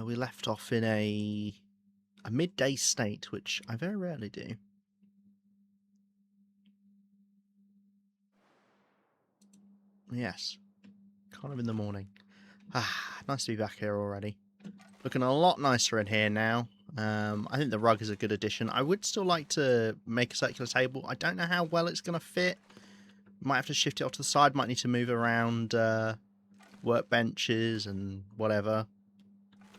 We left off in a midday state, which I very rarely do. Yes, kind of in the morning. Nice to be back here already. Looking a lot nicer in here now. I think the rug is a good addition. I would still like to make a circular table. I don't know how well it's going to fit. Might have to shift it off to the side. Might need to move around workbenches and whatever.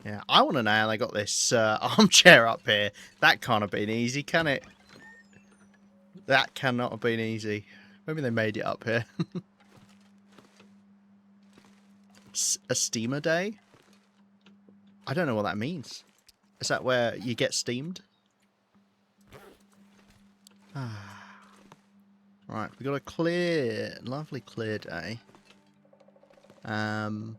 Yeah, I want to know how they got this armchair up here. That can't have been easy, can it? That cannot have been easy. Maybe they made it up here. A steamer day? I don't know what that means. Is that where you get steamed? Right, we got a clear, lovely clear day. The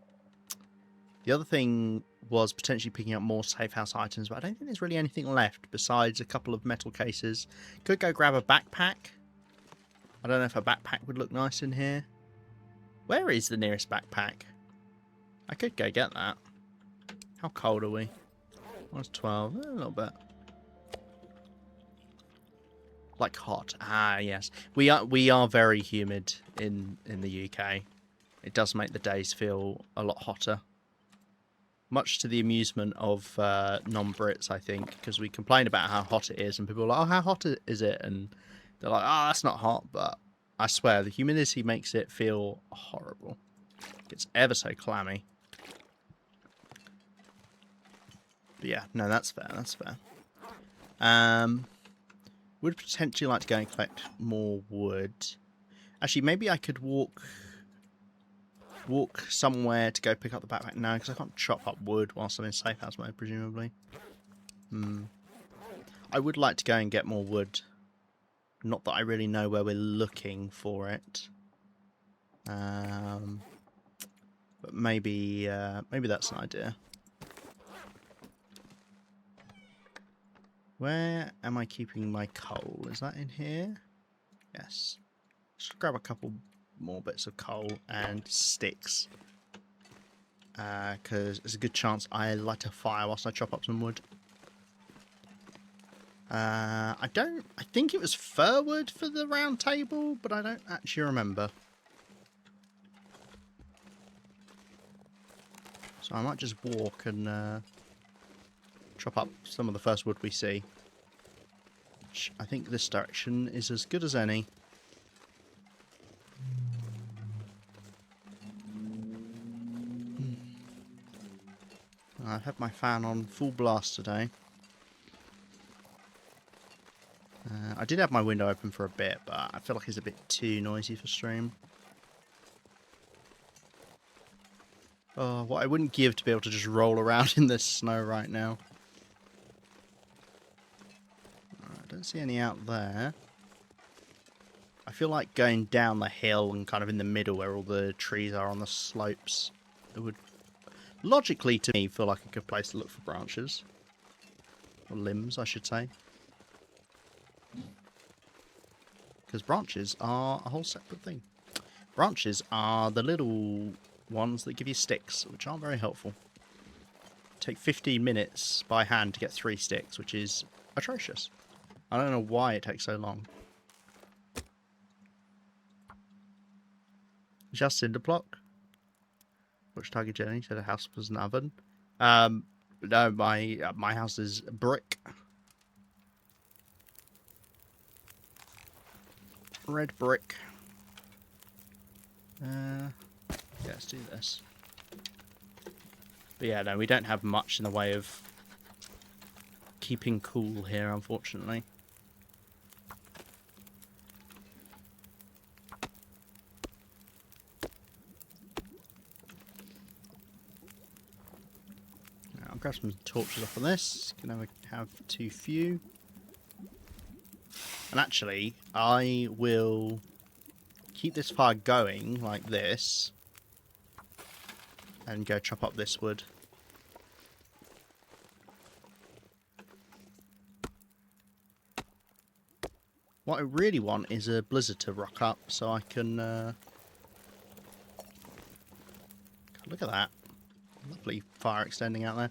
other thing was potentially picking up more safe house items, but I don't think there's really anything left besides a couple of metal cases. Could go grab a backpack. I don't know if a backpack would look nice in here. Where is the nearest backpack? I could go get that. How cold are we? Minus 12. A little bit. Like hot. Ah, yes. We are very humid in the UK. It does make the days feel a lot hotter. Much to the amusement of non-Brits, I think, because we complain about how hot it is, and people are like, "Oh, how hot is it?" And they're like, "Oh, that's not hot," but I swear the humidity makes it feel horrible. It gets ever so clammy. But yeah, no, that's fair. That's fair. Would potentially like to go and collect more wood. Actually, maybe I could walk somewhere to go pick up the backpack. No, because I can't chop up wood whilst I'm in safe house mode, presumably. I would like to go and get more wood. Not that I really know where we're looking for it. But maybe that's an idea. Where am I keeping my coal? Is that in here? Yes. Just grab a couple more bits of coal and sticks. Because there's a good chance I light a fire whilst I chop up some wood. I think it was fir wood for the round table, but I don't actually remember. So I might just walk and chop up some of the first wood we see. Which I think this direction is as good as any. I've had my fan on full blast today. I did have my window open for a bit, but I feel like it's a bit too noisy for stream. Oh, what I wouldn't give to be able to just roll around in the snow right now. I don't see any out there. I feel like going down the hill and kind of in the middle where all the trees are on the slopes. It would logically, to me, feel like a good place to look for branches. Or limbs, I should say. Because branches are a whole separate thing. Branches are the little ones that give you sticks, which aren't very helpful. Take 15 minutes by hand to get 3 sticks, which is atrocious. I don't know why it takes so long. Just cinder block? Which target Jenny said a house was an oven. No, my house is brick. Red brick. Yeah, let's do this. But yeah, no, we don't have much in the way of keeping cool here, unfortunately. I'll grab some torches off of this. Can never have too few. And actually, I will keep this fire going like this and go chop up this wood. What I really want is a blizzard to rock up so I can... look at that. Lovely fire extending out there.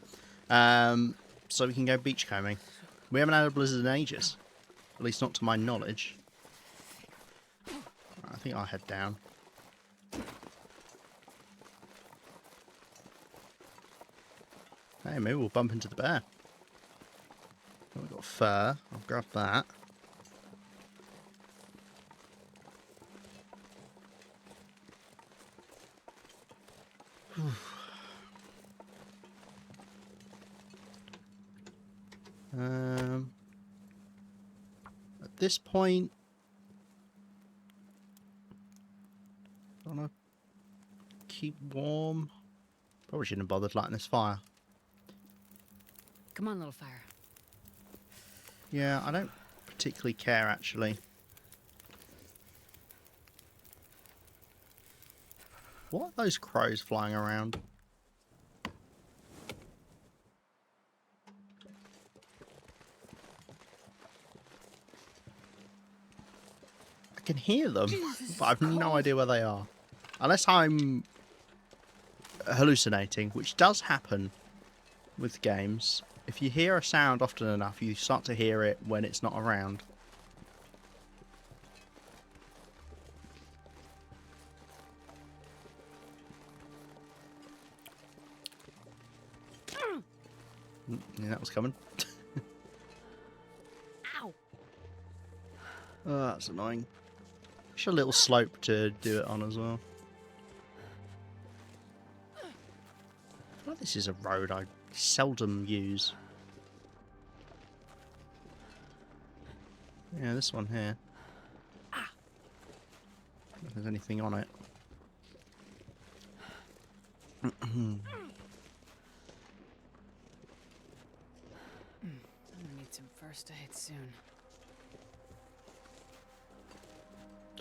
So we can go beachcombing. We haven't had a blizzard in ages. At least not to my knowledge. I think I'll head down. Hey, maybe we'll bump into the bear. Oh, we've got fur. I'll grab that. At this point, I want to keep warm. Probably shouldn't have bothered lighting this fire. Come on, little fire. Yeah, I don't particularly care, actually. What are those crows flying around? I can hear them, but I've no idea where they are. Unless I'm hallucinating, which does happen with games. If you hear a sound often enough, you start to hear it when it's not around. Yeah, that was coming. Ow! Oh, that's annoying. Just a little slope to do it on as well. I feel like this is a road I seldom use. Yeah, this one here. I don't know if there's anything on it. I'm gonna need some first aid soon.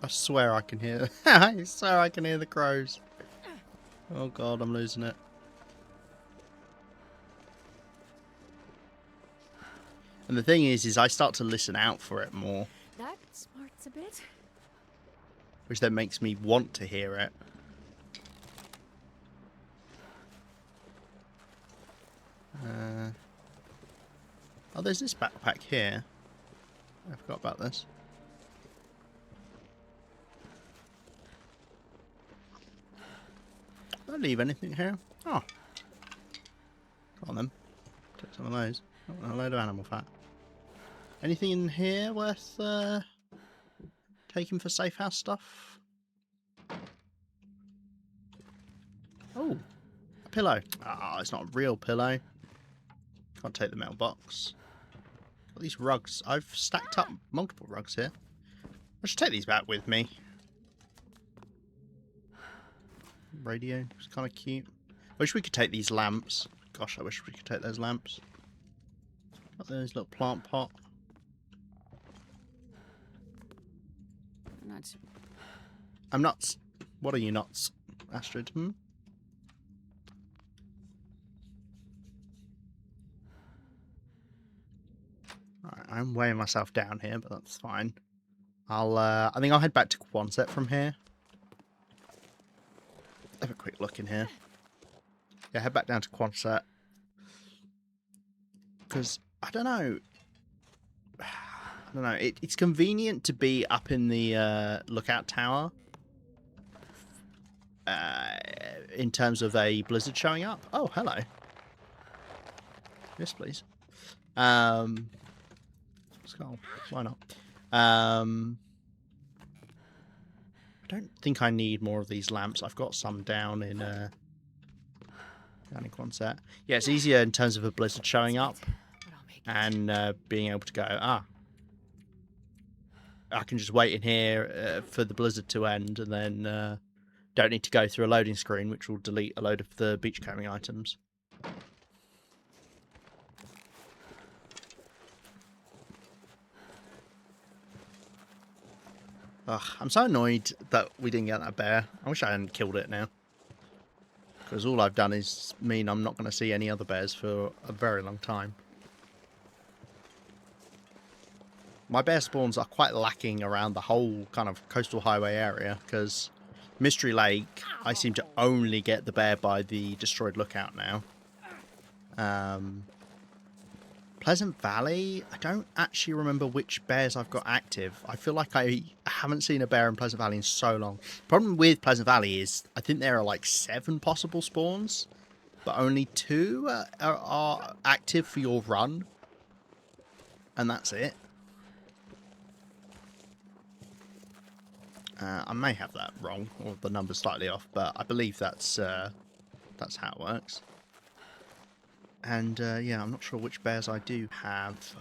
I swear I can hear. I swear I can hear the crows. Oh god, I'm losing it. And the thing is I start to listen out for it more, That smarts a bit. which then makes me want to hear it. Oh, there's this backpack here. I forgot about this. Did I leave anything here? Oh. Go on then. Take some of those. Oh, a load of animal fat. Anything in here worth taking for safe house stuff? Oh, a pillow. Ah, it's not a real pillow. Can't take the metal box. Got these rugs. I've stacked up multiple rugs here. I should take these back with me. Radio. It's kind of cute. Wish we could take these lamps. Gosh, I wish we could take those lamps. Got those little plant pot. Nuts. I'm nuts. What are you nuts, Astrid? Hmm? Alright, I'm weighing myself down here, but that's fine. I think I'll head back to Quonset from here. Have a quick look in here. Yeah, head back down to Quonset. Because, I don't know. It's convenient to be up in the lookout tower. In terms of a blizzard showing up. Oh, hello. Yes, please. Skull. Why not? I don't think I need more of these lamps. I've got some down in Quonset. Yeah, it's easier in terms of a blizzard showing up and being able to go, I can just wait in here for the blizzard to end and then don't need to go through a loading screen, which will delete a load of the beachcombing items. Ugh, I'm so annoyed that we didn't get that bear. I wish I hadn't killed it now. Because all I've done is mean I'm not going to see any other bears for a very long time. My bear spawns are quite lacking around the whole kind of coastal highway area because Mystery Lake, I seem to only get the bear by the destroyed lookout now. Pleasant Valley, I don't actually remember which bears I've got active. I feel like I haven't seen a bear in Pleasant Valley in so long. Problem with Pleasant Valley is I think there are like 7 possible spawns, but only 2 are active for your run. And that's it. I may have that wrong, or the number's slightly off, but I believe that's how it works. And yeah, I'm not sure which bears I do have.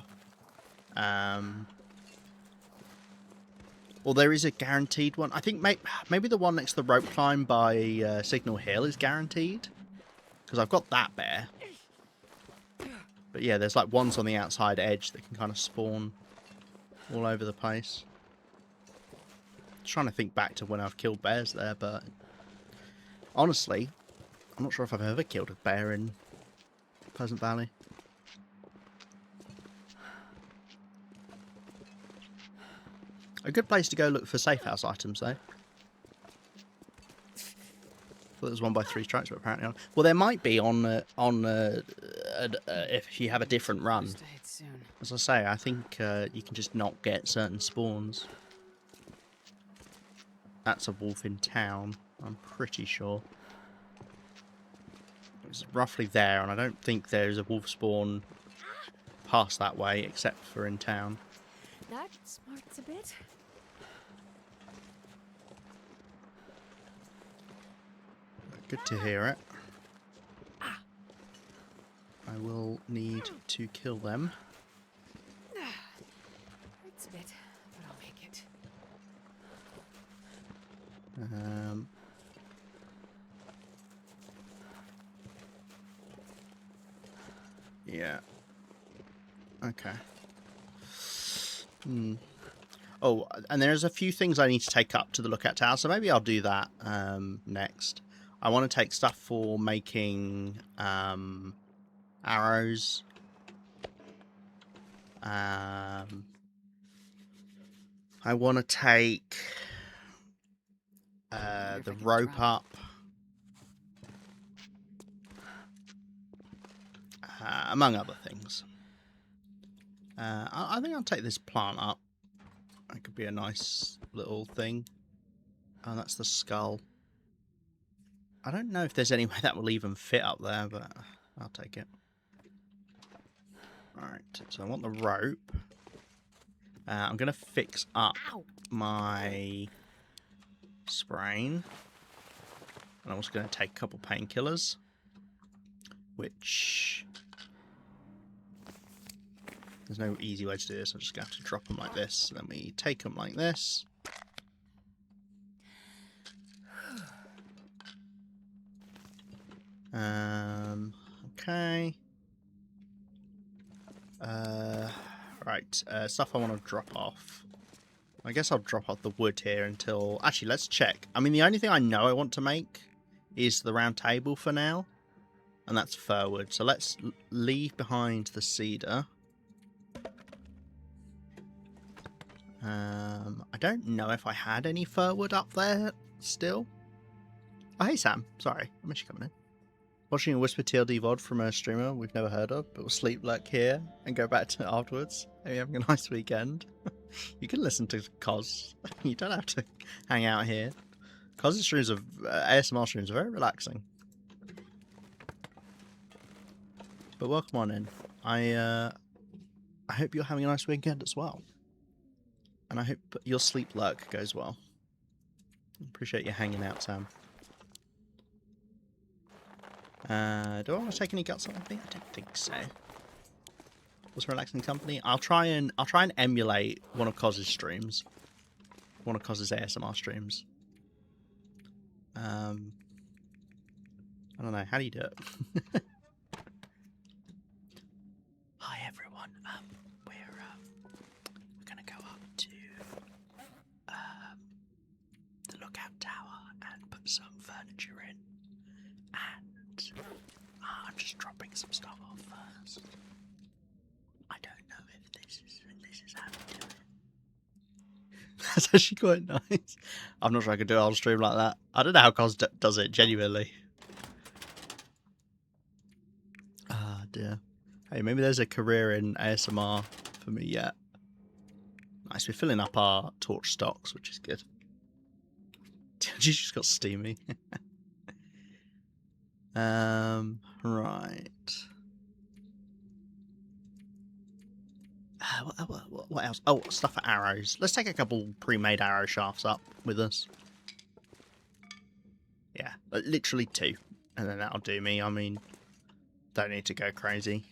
Well, there is a guaranteed one. I think maybe the one next to the rope climb by Signal Hill is guaranteed, because I've got that bear. But yeah, there's like ones on the outside edge that can kind of spawn all over the place. Trying to think back to when I've killed bears there, but honestly, I'm not sure if I've ever killed a bear in Pleasant Valley. A good place to go look for safehouse items, though. Thought there was 1 by 3 strikes, but apparently not. Well, there might be on if you have a different run. First aid soon. As I say, I think you can just not get certain spawns. That's a wolf in town, I'm pretty sure. It's roughly there, and I don't think there's a wolf spawn past that way, except for in town. That smarts a bit. Good to hear it. I will need to kill them. Hurts a bit, but I'll make it. Yeah. Okay. Oh, and there's a few things I need to take up to the lookout tower, so maybe I'll do that next. I want to take stuff for making arrows. I want to take the rope up. Among other things. I think I'll take this plant up. That could be a nice little thing. Oh, that's the skull. I don't know if there's any way that will even fit up there, but I'll take it. Alright, so I want the rope. I'm going to fix up my sprain. And I'm also going to take a couple painkillers. Which... there's no easy way to do this. I'm just going to have to drop them like this. Then we take them like this. Okay. Right. Stuff I want to drop off. I guess I'll drop off the wood here until... actually, let's check. I mean, the only thing I know I want to make is the round table for now. And that's fir wood. So let's leave behind the cedar. I don't know if I had any fir wood up there still. Oh, hey Sam. Sorry, I missed you coming in. Watching a Whisper TLD VOD from a streamer we've never heard of, but we'll sleep like here and go back to it afterwards. Are you having a nice weekend? You can listen to Cos. You don't have to hang out here. Cos' streams of ASMR streams are very relaxing. But welcome on in. I hope you're having a nice weekend as well. And I hope your sleep lurk goes well. Appreciate you hanging out, Sam. Do I want to take any guts on me? I don't think so. What's relaxing company? I'll try and emulate one of Cos's streams. One of Cos's ASMR streams. I don't know. How do you do it? Hi everyone. We're gonna go up to the lookout tower and put some furniture in. And I'm just dropping some stuff off first. I don't know if this is how we do That's actually quite nice. I'm not sure I could do it on stream like that. I don't know how Cos does it, genuinely. Ah, dear. Hey, maybe there's a career in ASMR for me yet. Nice, we're filling up our torch stocks, which is good. She just got steamy. Right. What else? Oh, stuff for arrows. Let's take a couple pre-made arrow shafts up with us. Yeah, literally 2. And then that'll do me. I mean, don't need to go crazy.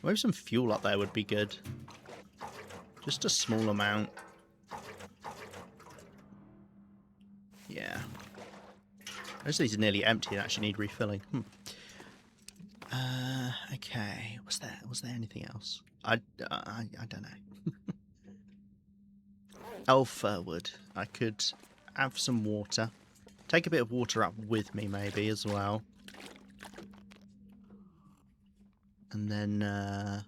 Maybe some fuel up there would be good. Just a small amount. Yeah. Most of these are nearly empty and actually need refilling. Okay. Was there anything else? I don't know. Oh, fir wood. I could have some water. Take a bit of water up with me, maybe, as well. And then,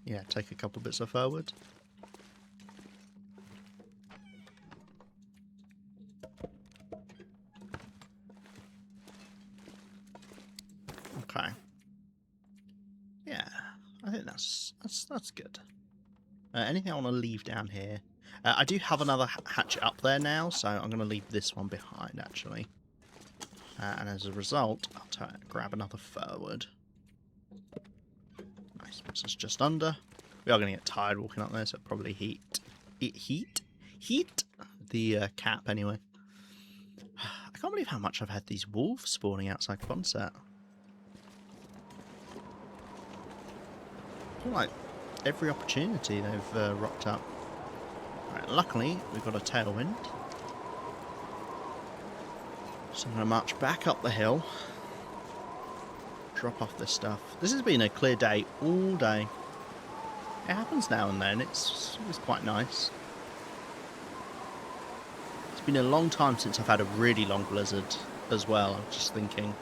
yeah, take a couple bits of fir wood. Okay. Yeah, I think that's good. Anything I want to leave down here? I do have another hatchet up there now, so I'm going to leave this one behind, actually. And as a result, I'll grab another fir wood. Nice, puts us just under. We are going to get tired walking up there, so probably heat the cap anyway. I can't believe how much I've had these wolves spawning outside Quonset. I feel like every opportunity they've rocked up. Right, luckily, we've got a tailwind. So I'm going to march back up the hill. Drop off this stuff. This has been a clear day all day. It happens now and then. It's quite nice. It's been a long time since I've had a really long blizzard as well. I'm just thinking.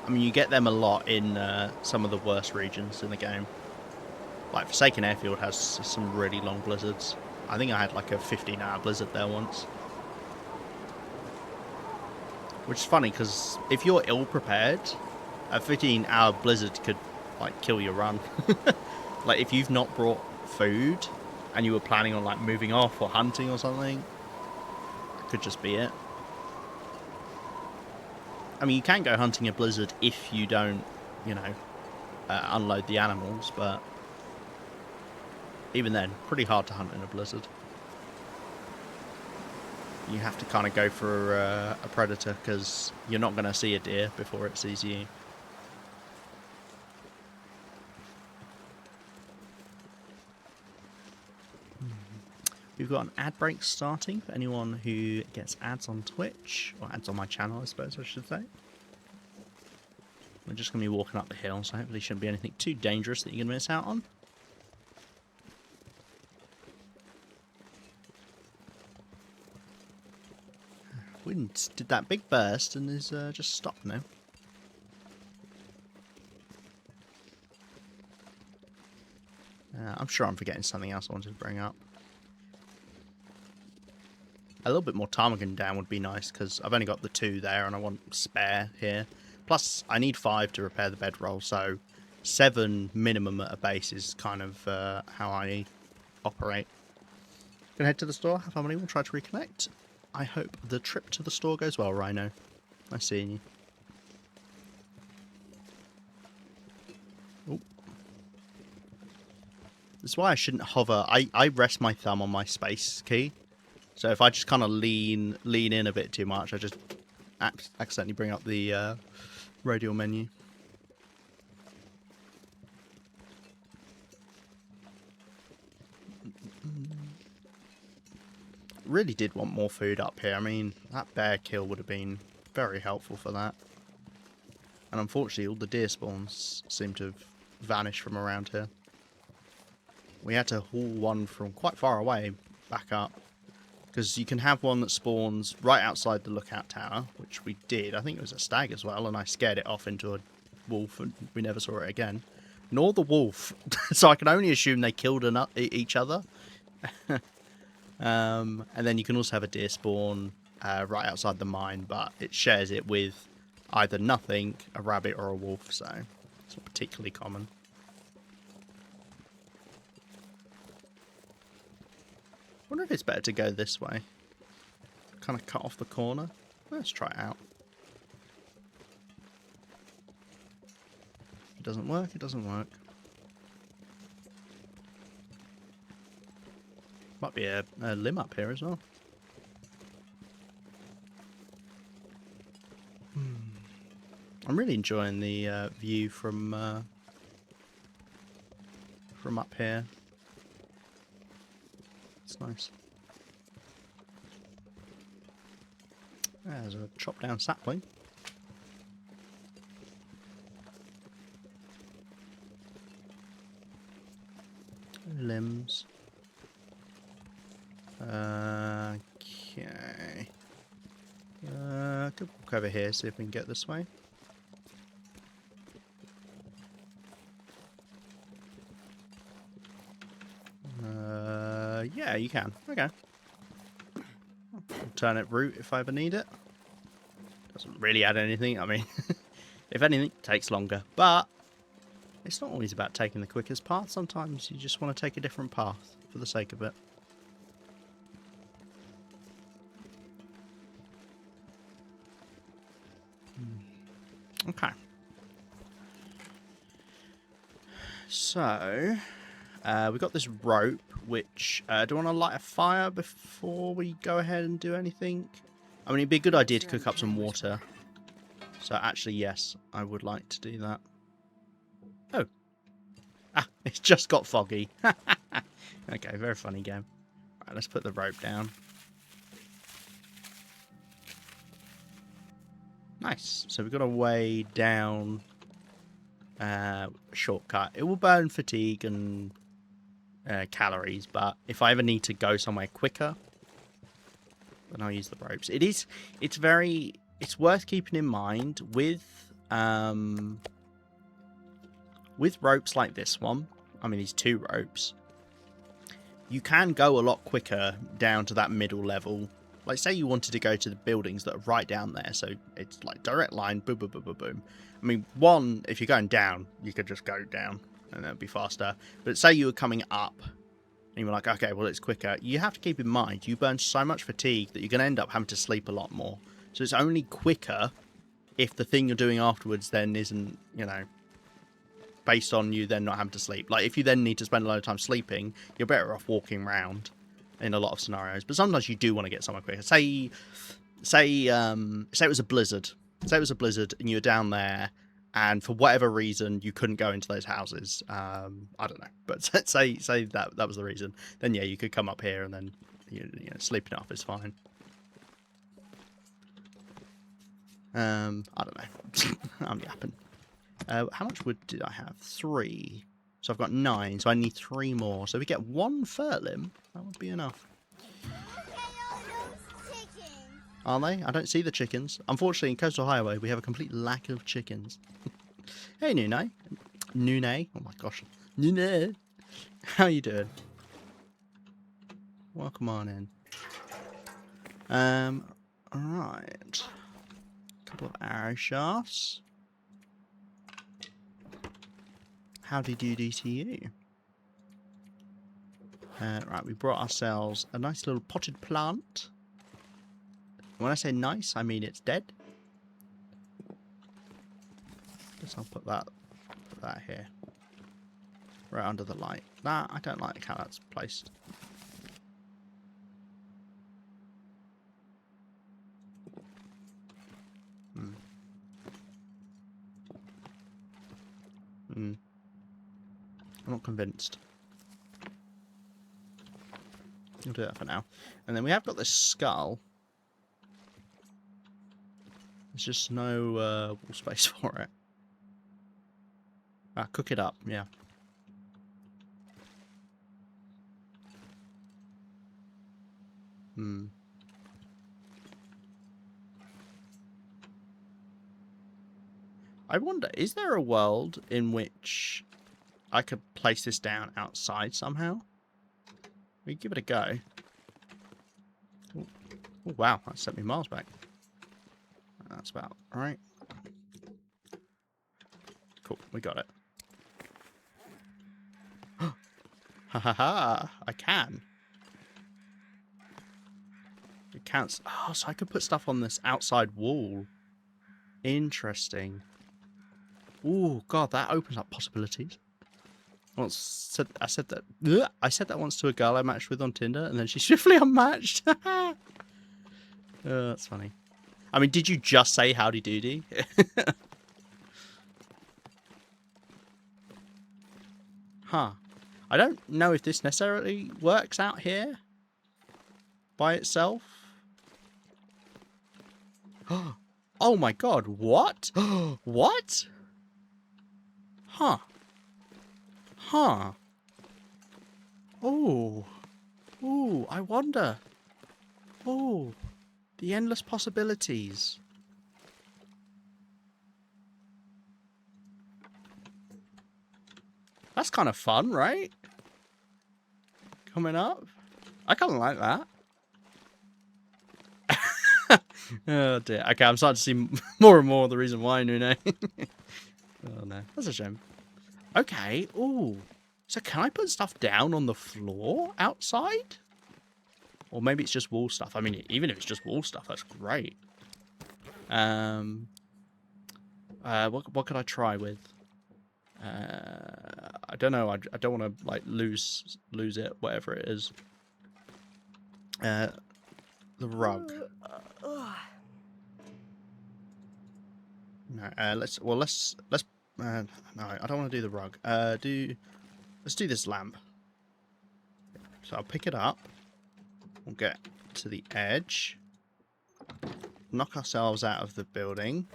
I mean, you get them a lot in some of the worst regions in the game. Like, Forsaken Airfield has some really long blizzards. I think I had like a 15-hour blizzard there once. Which is funny, because if you're ill-prepared, a 15-hour blizzard could, like, kill your run. Like, if you've not brought food, and you were planning on, like, moving off or hunting or something, that could just be it. I mean, you can go hunting a blizzard if you don't, you know, unload the animals, but even then, pretty hard to hunt in a blizzard. You have to kind of go for a predator, because you're not going to see a deer before it sees you. We've got an ad break starting for anyone who gets ads on Twitch, or ads on my channel, I suppose I should say. We're just going to be walking up the hill, so hopefully shouldn't be anything too dangerous that you're going to miss out on. Wind did that big burst and is just stopped now. I'm sure I'm forgetting something else I wanted to bring up. A little bit more ptarmigan down would be nice, because I've only got the 2 there and I want spare here. Plus, I need 5 to repair the bedroll, so 7 minimum at a base is kind of how I operate. Gonna head to the store, have our money, we'll try to reconnect. I hope the trip to the store goes well, Rhino. Nice seeing you. Oh. This is why I shouldn't hover. I rest my thumb on my space key. So if I just kind of lean in a bit too much, I just accidentally bring up the radial menu. Really did want more food up here. I mean, that bear kill would have been very helpful for that. And unfortunately, all the deer spawns seem to have vanished from around here. We had to haul one from quite far away back up. Because you can have one that spawns right outside the lookout tower, which we did. I think it was a stag as well, and I scared it off into a wolf and we never saw it again. nor the wolf. So I can only assume they killed each other. And then you can also have a deer spawn right outside the mine, but it shares it with either nothing, a rabbit, or a wolf, so it's not particularly common. I wonder if it's better to go this way. Kind of cut off the corner. Let's try it out. If it doesn't work, it doesn't work. Might be a limb up here as well. I'm really enjoying the view from up here. It's nice. There's a chopped down sapling. Limbs. Okay. Could walk over here, see if we can get this way. Yeah, you can. Okay. Alternate route if I ever need it. Doesn't really add anything. I mean, if anything, it takes longer. But it's not always about taking the quickest path. Sometimes you just want to take a different path for the sake of it. Okay. So, we've got this rope, which, do you want to light a fire before we go ahead and do anything? I mean, it'd be a good idea to cook up some water. So, actually, yes, I would like to do that. Oh. Ah, it's just got foggy. Okay, very funny game. Right, let's put the rope down. Nice. So we've got a way down shortcut. It will burn fatigue and calories, but if I ever need to go somewhere quicker, then I'll use the ropes. It's worth keeping in mind with ropes like this one. I mean, these two ropes. You can go a lot quicker down to that middle level. Like, say you wanted to go to the buildings that are right down there, so it's like direct line, boom, boom, boom, boom, boom. I mean, one, if you're going down, you could just go down, and that'd be faster. But say you were coming up, and you were like, okay, well, it's quicker. You have to keep in mind, you burn so much fatigue that you're going to end up having to sleep a lot more. So it's only quicker if the thing you're doing afterwards then isn't, you know, based on you then not having to sleep. Like, if you then need to spend a lot of time sleeping, you're better off walking around in a lot of scenarios. But sometimes you do want to get somewhere quicker. Say it was a blizzard. Say it was a blizzard and you were down there, and for whatever reason you couldn't go into those houses. I don't know, but say that was the reason. Then yeah, you could come up here and then you know, sleeping it off is fine. I don't know. I'm yapping. How much wood did I have? 3. So I've got 9, so I need 3 more. So if we get 1 fur limb, that would be enough. Are they? I don't see the chickens. Unfortunately, in Coastal Highway, we have a complete lack of chickens. Hey, Nune. Nune. Oh my gosh. Nune. How you doing? Welcome on in. Alright. A couple of arrow shafts. Howdy doody to you. Right, we brought ourselves a nice little potted plant. When I say nice, I mean it's dead. Guess I'll put that here. Right under the light. That, I don't like how that's placed. I'm not convinced. We'll do that for now. And then we have got this skull. There's just no wall space for it. Ah, cook it up, yeah. I wonder, is there a world in which I could place this down outside somehow. We give it a go. Oh, wow, that sent me miles back. That's about right. Cool, we got it. Ha ha ha! I can. It counts. Oh, so I could put stuff on this outside wall. Interesting. Ooh, God, that opens up possibilities. I said that. Ugh, I said that once to a girl I matched with on Tinder, and then she swiftly unmatched. Oh, that's funny. I mean, did you just say howdy doody? Huh. I don't know if this necessarily works out here by itself. Oh my God! What? What? Huh. Huh. Oh. Ooh, I wonder. Oh, the endless possibilities. That's kind of fun, right? Coming up. I kind of like that. Oh dear. Okay, I'm starting to see more and more the reason why, Nuno. Oh no, that's a shame. Okay. Ooh. So can I put stuff down on the floor outside? Or maybe it's just wall stuff. I mean, even if it's just wall stuff, that's great. What could I try with? I don't know. I don't want to like lose it, whatever it is. The rug. No. Let's. No, I don't want to do the rug. Let's do this lamp. So I'll pick it up. We'll get to the edge. Knock ourselves out of the building.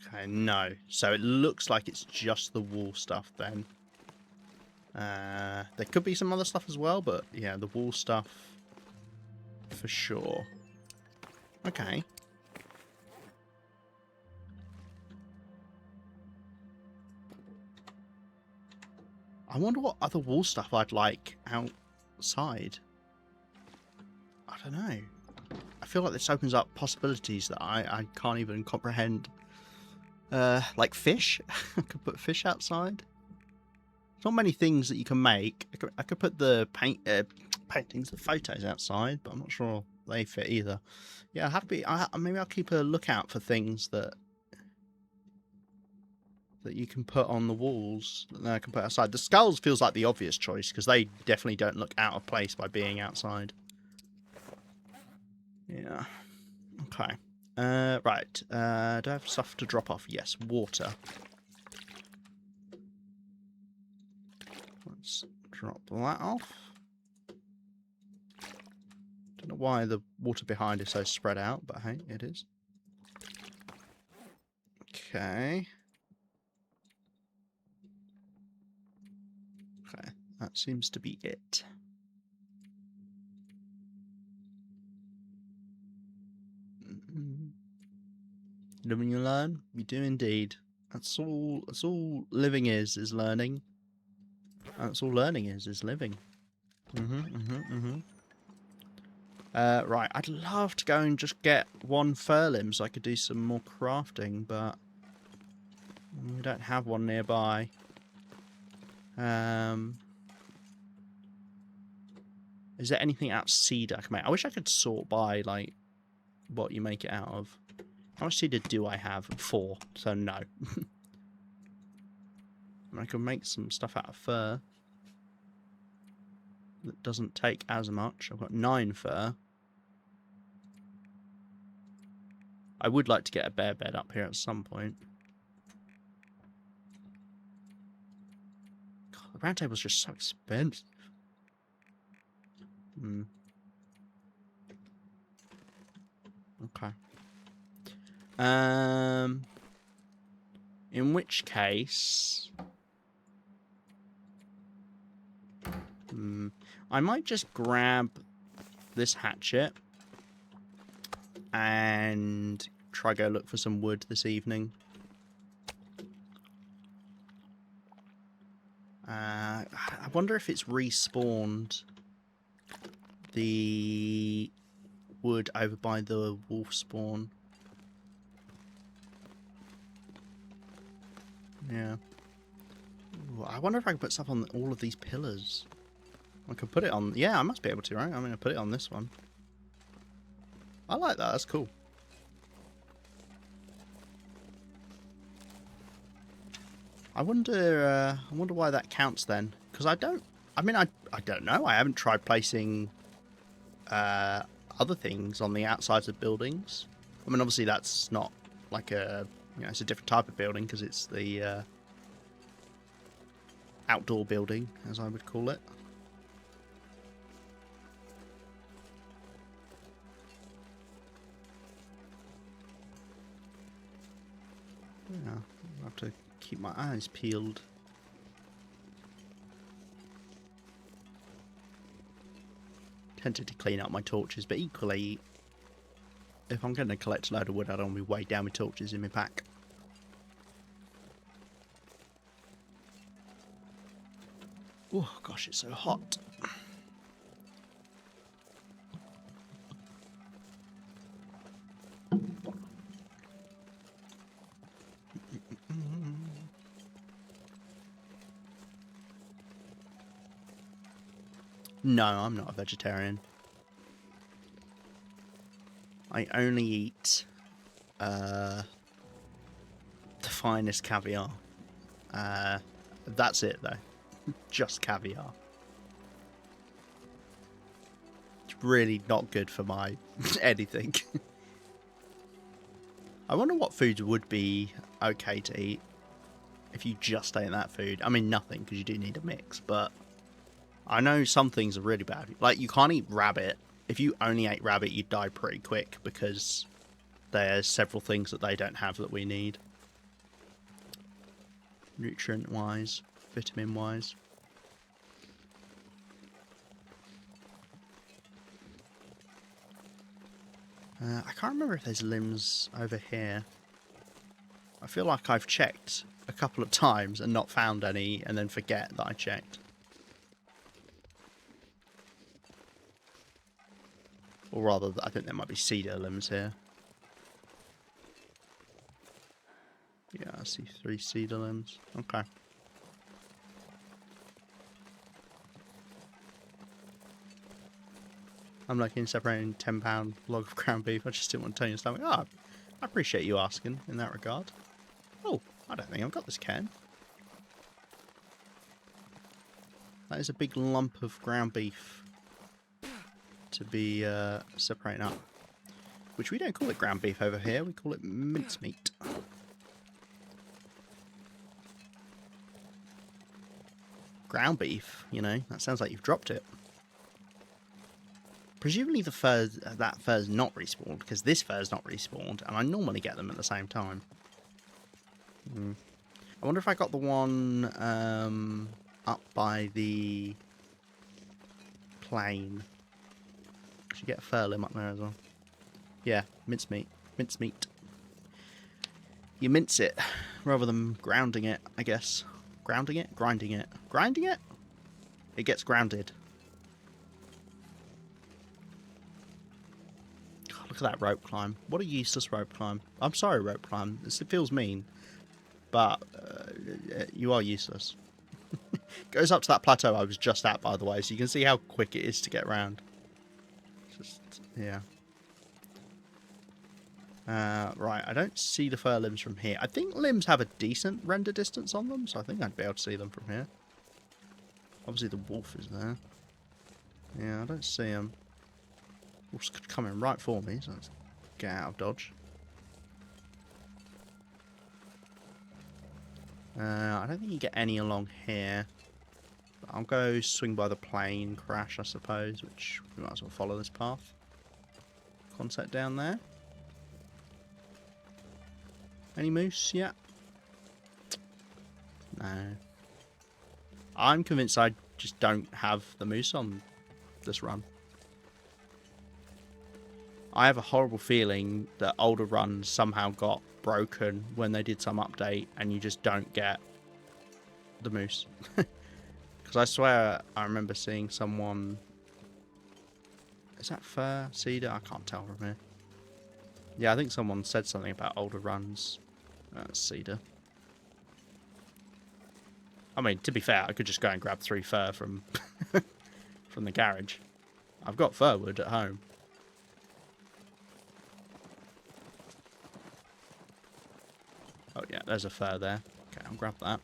Okay, no. So it looks like it's just the wall stuff then. There could be some other stuff as well, but yeah, the wall stuff for sure. Okay. I wonder what other wall stuff I'd like outside. I don't know. I feel like this opens up possibilities that I can't even comprehend. Like fish? I could put fish outside. There's not many things that you can make. I could put the paintings, the photos outside, but I'm not sure they fit either. Yeah, I'll have to be. Maybe I'll keep a lookout for things that you can put on the walls that I can put outside. The skulls feels like the obvious choice because they definitely don't look out of place by being outside. Yeah. Okay. Right. Do I have stuff to drop off? Yes. Water. Let's drop that off. Don't know why the water behind is so spread out, but hey, it is. Okay. Okay. That seems to be it. Live and you learn. You do indeed. That's all living is learning. That's all learning is living. Right, I'd love to go and just get one fur limb so I could do some more crafting, but we don't have one nearby. Is there anything out of cedar I can make? I wish I could sort by, like, what you make it out of. How much cedar do I have? 4, so no. I can make some stuff out of fur that doesn't take as much. I've got 9 fur. I would like to get a bear bed up here at some point. God, the round table's just so expensive. Okay. In which case, I might just grab this hatchet and try go look for some wood this evening. I wonder if it's respawned the wood over by the wolf spawn. Yeah. Ooh, I wonder if I can put stuff on all of these pillars. I can put it on... Yeah, I must be able to, right? I'm going to put it on this one. I like that. That's cool. I wonder why that counts then. Because I don't... I mean, I don't know. I haven't tried placing other things on the outsides of buildings. I mean, obviously that's not like a... You know, it's a different type of building because it's the outdoor building, as I would call it. Yeah, I'll have to keep my eyes peeled. Tempted to clean up my torches, but equally, if I'm going to collect a load of wood, I don't want to be weighed down with torches in my pack. Oh gosh, it's so hot. No, I'm not a vegetarian. I only eat the finest caviar. That's it, though. Just caviar. It's really not good for my anything. I wonder what foods would be okay to eat if you just ate that food. I mean, nothing, because you do need a mix, but I know some things are really bad. Like, you can't eat rabbit. If you only ate rabbit, you'd die pretty quick, because there's several things that they don't have that we need. Nutrient-wise, vitamin-wise. I can't remember if there's limbs over here. I feel like I've checked a couple of times and not found any, and then forget that I checked. Or rather, I think there might be cedar limbs here. Yeah, I see 3 cedar limbs. Okay. I'm looking separating 10-pound log of ground beef. I just didn't want to tell you something. Oh, I appreciate you asking in that regard. Oh, I don't think I've got this can. That is a big lump of ground beef to be separating up. Which we don't call it ground beef over here, we call it mincemeat. Ground beef, you know, that sounds like you've dropped it. Presumably the furs, that fur's not respawned, because this fur's not respawned, and I normally get them at the same time. I wonder if I got the one up by the plane. Should get a fur limb up there as well. Yeah, mincemeat. Mincemeat. You mince it, rather than grounding it, I guess. Grounding it? Grinding it. Grinding it? It gets grounded. God, look at that rope climb. What a useless rope climb. I'm sorry, rope climb. It feels mean. But you are useless. Goes up to that plateau I was just at, by the way, so you can see how quick it is to get around. Just, yeah. Right, I don't see the fur limbs from here. I think limbs have a decent render distance on them, so I think I'd be able to see them from here. Obviously the wolf is there. Yeah, I don't see him. Wolf's coming right for me, so let's get out of dodge. I don't think you get any along here. But I'll go swing by the plane crash, I suppose, which we might as well follow this path. Concept down there. Any moose yet? No. I'm convinced I just don't have the moose on this run. I have a horrible feeling that older runs somehow got broken when they did some update and you just don't get the moose. Because I swear I remember seeing someone... Is that fir? Cedar? I can't tell from here. Yeah, I think someone said something about older runs. Cedar. I mean, to be fair, I could just go and grab 3 fir from from the garage. I've got fir wood at home. Oh yeah, there's a fir there. Okay, I'll grab that.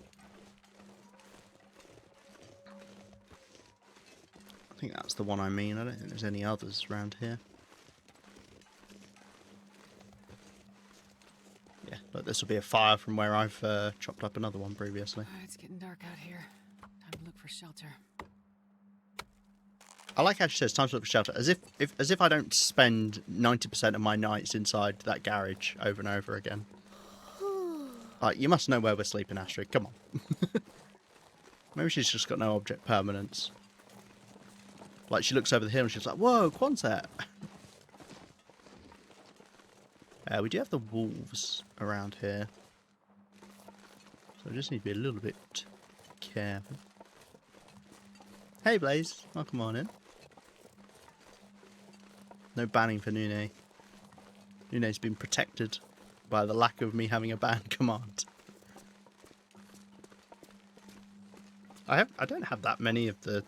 I think that's the one I mean. I don't think there's any others around here. Yeah, look, this will be a fire from where I've chopped up another one previously. It's getting dark out here. Time to look for shelter. I like how she says time to look for shelter, as if I don't spend 90% of my nights inside that garage over and over again. Like, you must know where we're sleeping, Astrid. Come on. Maybe she's just got no object permanence. Like, she looks over the hill and she's like, whoa, Quonset! We do have the wolves around here. So I just need to be a little bit careful. Hey, Blaze. Welcome on in. No banning for Nune. Nune's been protected by the lack of me having a ban command. I don't have that many of the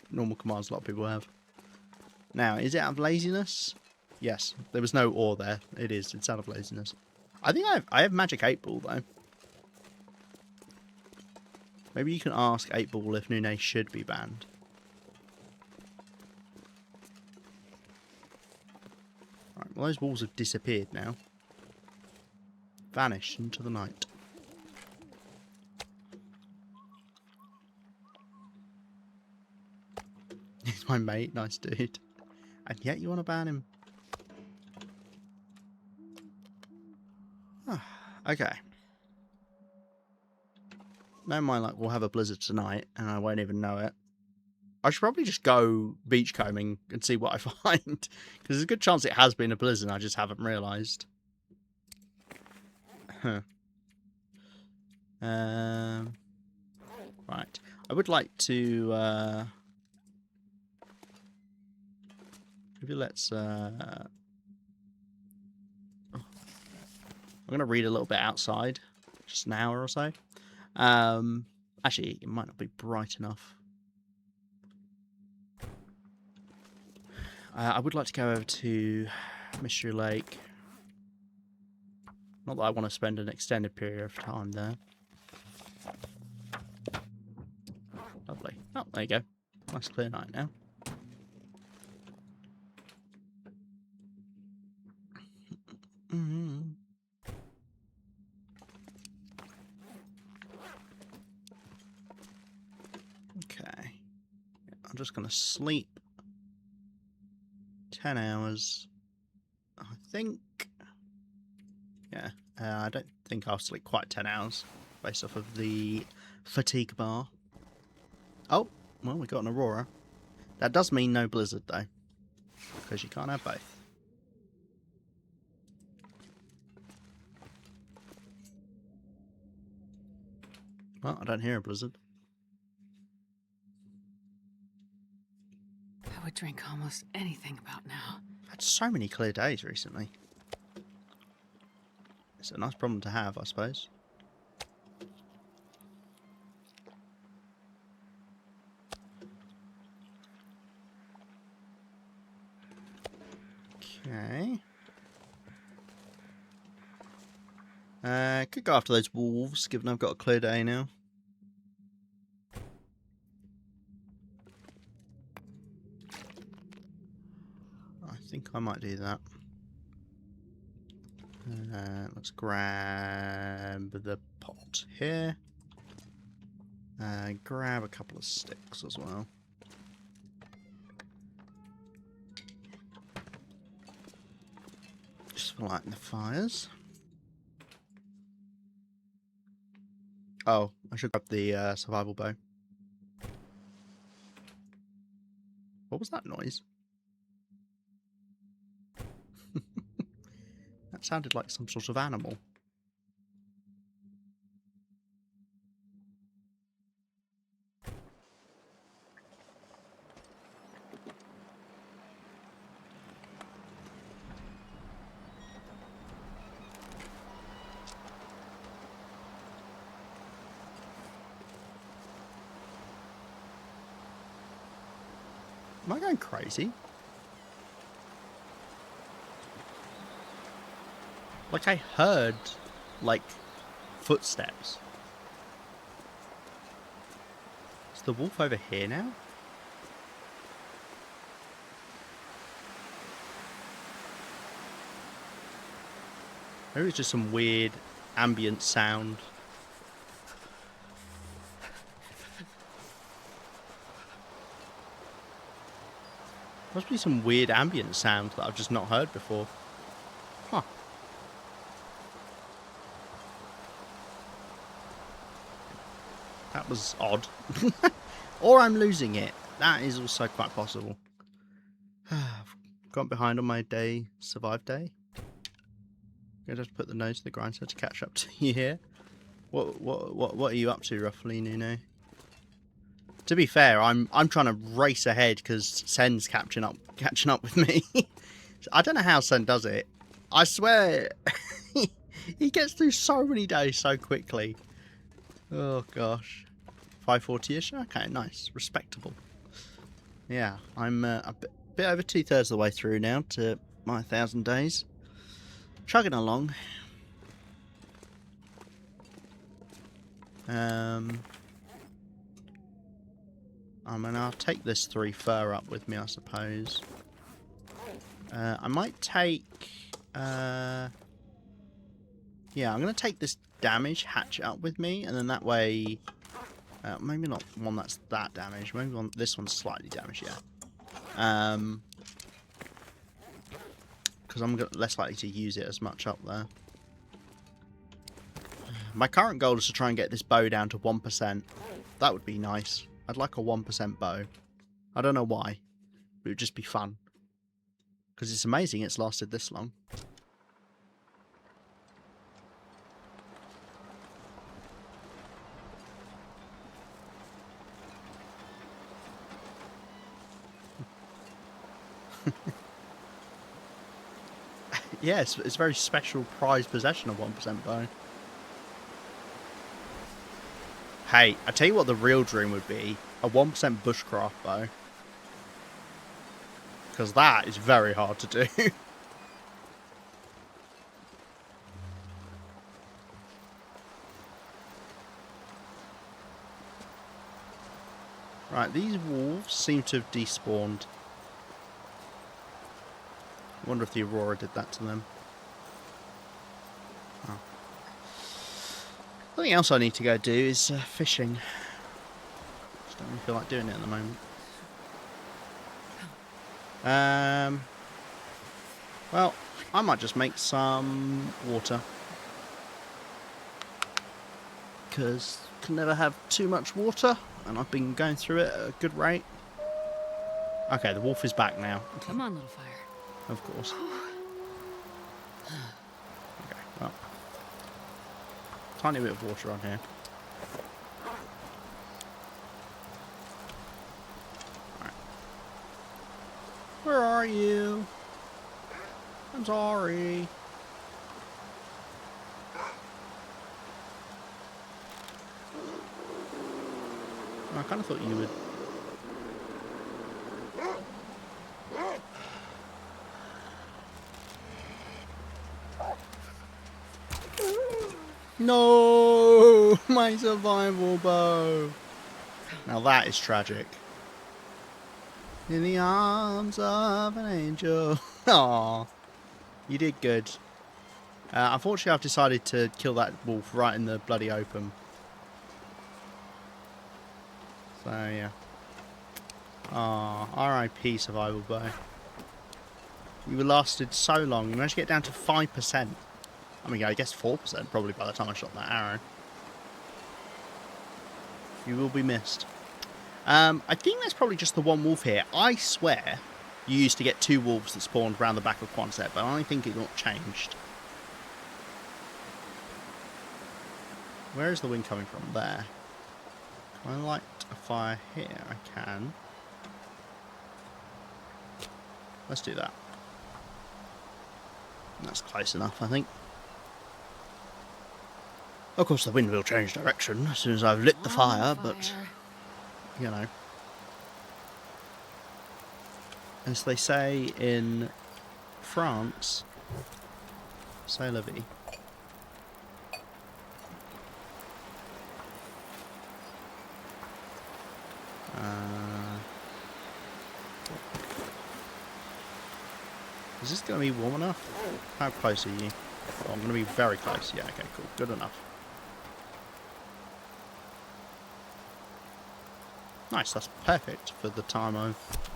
normal commands a lot of people have. Now, is it out of laziness? Yes, there was no ore there. It is. It's out of laziness. I think I have magic 8 ball though. Maybe you can ask 8 ball if Nune should be banned. Right, well those walls have disappeared now. Vanished into the night. He's my mate, nice dude. And yet you want to ban him. Okay. No mind, like, we'll have a blizzard tonight, and I won't even know it. I should probably just go beachcombing and see what I find. Because there's a good chance it has been a blizzard, and I just haven't realised. Huh. Right. I would like to... maybe let's... I'm going to read a little bit outside. Just an hour or so. Actually, it might not be bright enough. I would like to go over to Mystery Lake. Not that I want to spend an extended period of time there. Lovely. Oh, there you go. Nice clear night now. Okay. I'm just going to sleep 10 hours. I think... Yeah, I don't think I'll sleep quite 10 hours based off of the fatigue bar. Oh, well, we got an Aurora. That does mean no blizzard, though, because you can't have both. Well, I don't hear a blizzard. I would drink almost anything about now. I've had so many clear days recently. It's a nice problem to have, I suppose. Okay. Could go after those wolves, given I've got a clear day now. I think I might do that. Let's grab the pot here. Grab a couple of sticks as well. Just for lighting the fires. Oh, I should grab the survival bow. What was that noise? That sounded like some sort of animal. Am I going crazy? Like I heard, like, footsteps. Is the wolf over here now? Maybe it's just some weird ambient sound. Must be some weird ambient sound that I've just not heard before. Huh. That was odd. Or I'm losing it. That is also quite possible. I've gone behind on my day, survive day. I'm gonna just put the nose to the grindstone to catch up to you here. What are you up to roughly, Nuno? To be fair, I'm trying to race ahead because Sen's catching up with me. I don't know how Sen does it. I swear, he gets through so many days so quickly. Oh gosh, 540ish. Okay, nice, respectable. Yeah, I'm a bit over 2/3 of the way through now to my 1,000 days. Chugging along. I mean, I'll take this 3 fur up with me, I suppose. I might take... yeah, I'm going to take this damage hatchet up with me, and then that way... maybe not one that's that damaged. Maybe this one's slightly damaged, yeah. Because I'm less likely to use it as much up there. My current goal is to try and get this bow down to 1%. That would be nice. I'd like a 1% bow. I don't know why. But it would just be fun. Because it's amazing it's lasted this long. Yeah, it's a very special prized possession of 1% bow. Hey, I tell you what the real dream would be. A 1% bushcraft bow. Because that is very hard to do. Right, these wolves seem to have despawned. I wonder if the Aurora did that to them. Oh. Something else I need to go do is fishing. Just don't really feel like doing it at the moment. Well, I might just make some water. Because can never have too much water, and I've been going through it at a good rate. Okay, the wolf is back now. Come on, little fire. Of course. Okay, well. Tiny bit of water on here. Alright. Where are you? I'm sorry. I kind of thought you would. No, my survival bow. Now that is tragic. In the arms of an angel. Aww. You did good. Unfortunately, I've decided to kill that wolf right in the bloody open. So, yeah. Aww. R.I.P. survival bow. You lasted so long. You managed to get down to 5%. I mean, I guess 4% probably by the time I shot that arrow. You will be missed. I think there's probably just the one wolf here. I swear you used to get 2 wolves that spawned around the back of Quonset, but I think it got changed. Where is the wind coming from? There. Can I light a fire here? I can. Let's do that. That's close enough, I think. Of course, the wind will change direction as soon as I've lit the fire, but, you know. as they say in France, c'est la vie. Is this going to be warm enough? How close are you? Oh, I'm going to be very close. Yeah, okay, cool. Good enough. Nice, that's perfect for the time of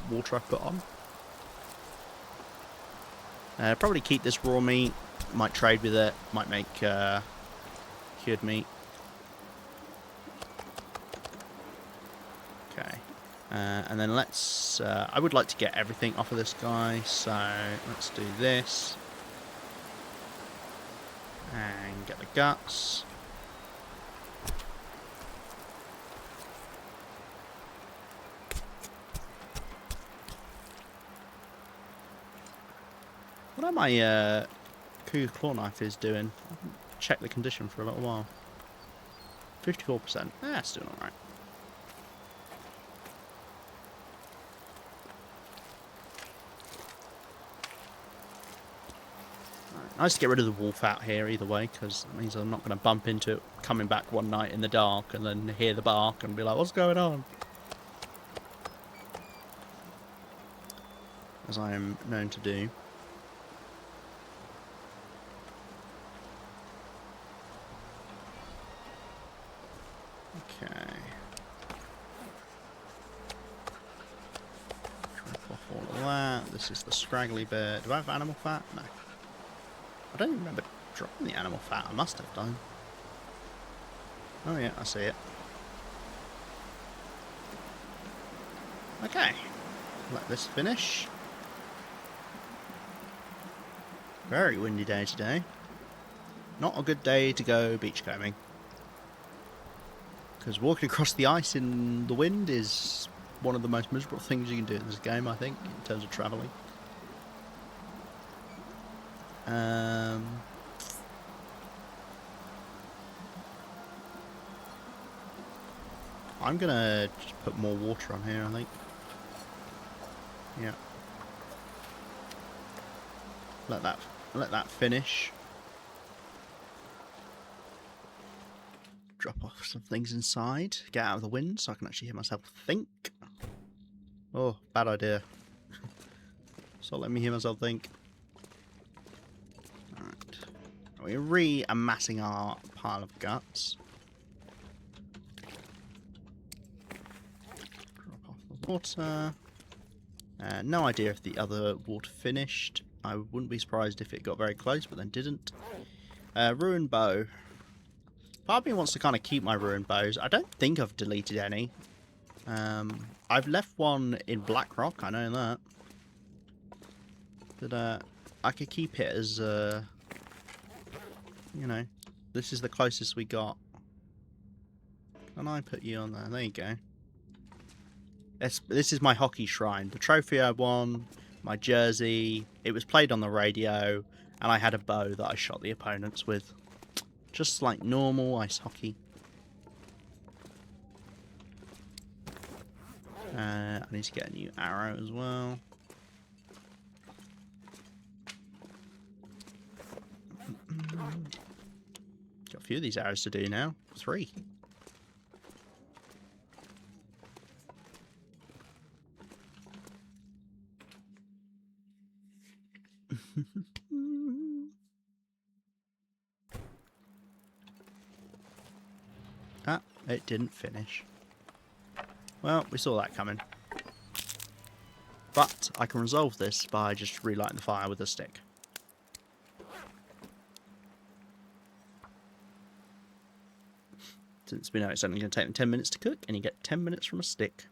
water I've put on. Probably keep this raw meat. Might trade with it. Might make cured meat. Okay. And then let's... I would like to get everything off of this guy, so let's do this. And get the guts. What are my Cougar claw knife is doing? I haven't checked the condition for a little while. 54%. That's doing alright. Nice to get rid of the wolf out here either way, because it means I'm not going to bump into it coming back one night in the dark and then hear the bark and be like, what's going on? As I am known to do. Okay. Drop off all of that. This is the scraggly bit. Do I have animal fat? No. I don't even remember dropping the animal fat. I must have done. Oh yeah, I see it. Okay. Let this finish. Very windy day today. Not a good day to go beachcombing. Because walking across the ice in the wind is one of the most miserable things you can do in this game, I think, in terms of travelling. I'm gonna just put more water on here, I think. Yeah. Let that finish. Drop off some things inside. Get out of the wind so I can actually hear myself think. Oh, bad idea. So let me hear myself think. Alright. We're re-amassing our pile of guts. Drop off the water. No idea if the other water finished. I wouldn't be surprised if it got very close, but then didn't. Ruined bow. Part of me wants to kind of keep my ruined bows. I don't think I've deleted any. I've left one in Blackrock, I know that. But I could keep it as, you know, this is the closest we got. Can I put you on there? There you go. This is my hockey shrine. The trophy I won, my jersey, it was played on the radio, and I had a bow that I shot the opponents with. Just like normal ice hockey. I need to get a new arrow as well. Got a few of these arrows to do now. 3. Ah, it didn't finish. Well, we saw that coming. But I can resolve this by just relighting the fire with a stick. Since we know it's only going to take them 10 minutes to cook, and you get 10 minutes from a stick.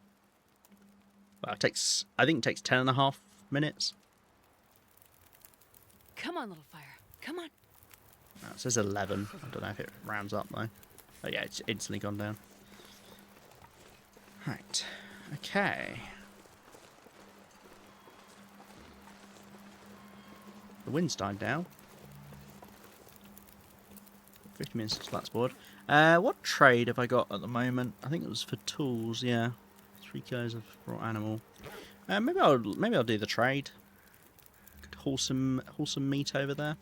Well, it takes, I think it takes 10.5 minutes. Come on, little fire. Come on. Oh, it says 11. I don't know if it rounds up though. Oh yeah, it's instantly gone down. Right. Okay. The wind's died down. 50 minutes till that's board. What trade have I got at the moment? I think it was for tools, yeah. 3 kilos of raw animal. Maybe I'll do the trade. Could haul some meat over there.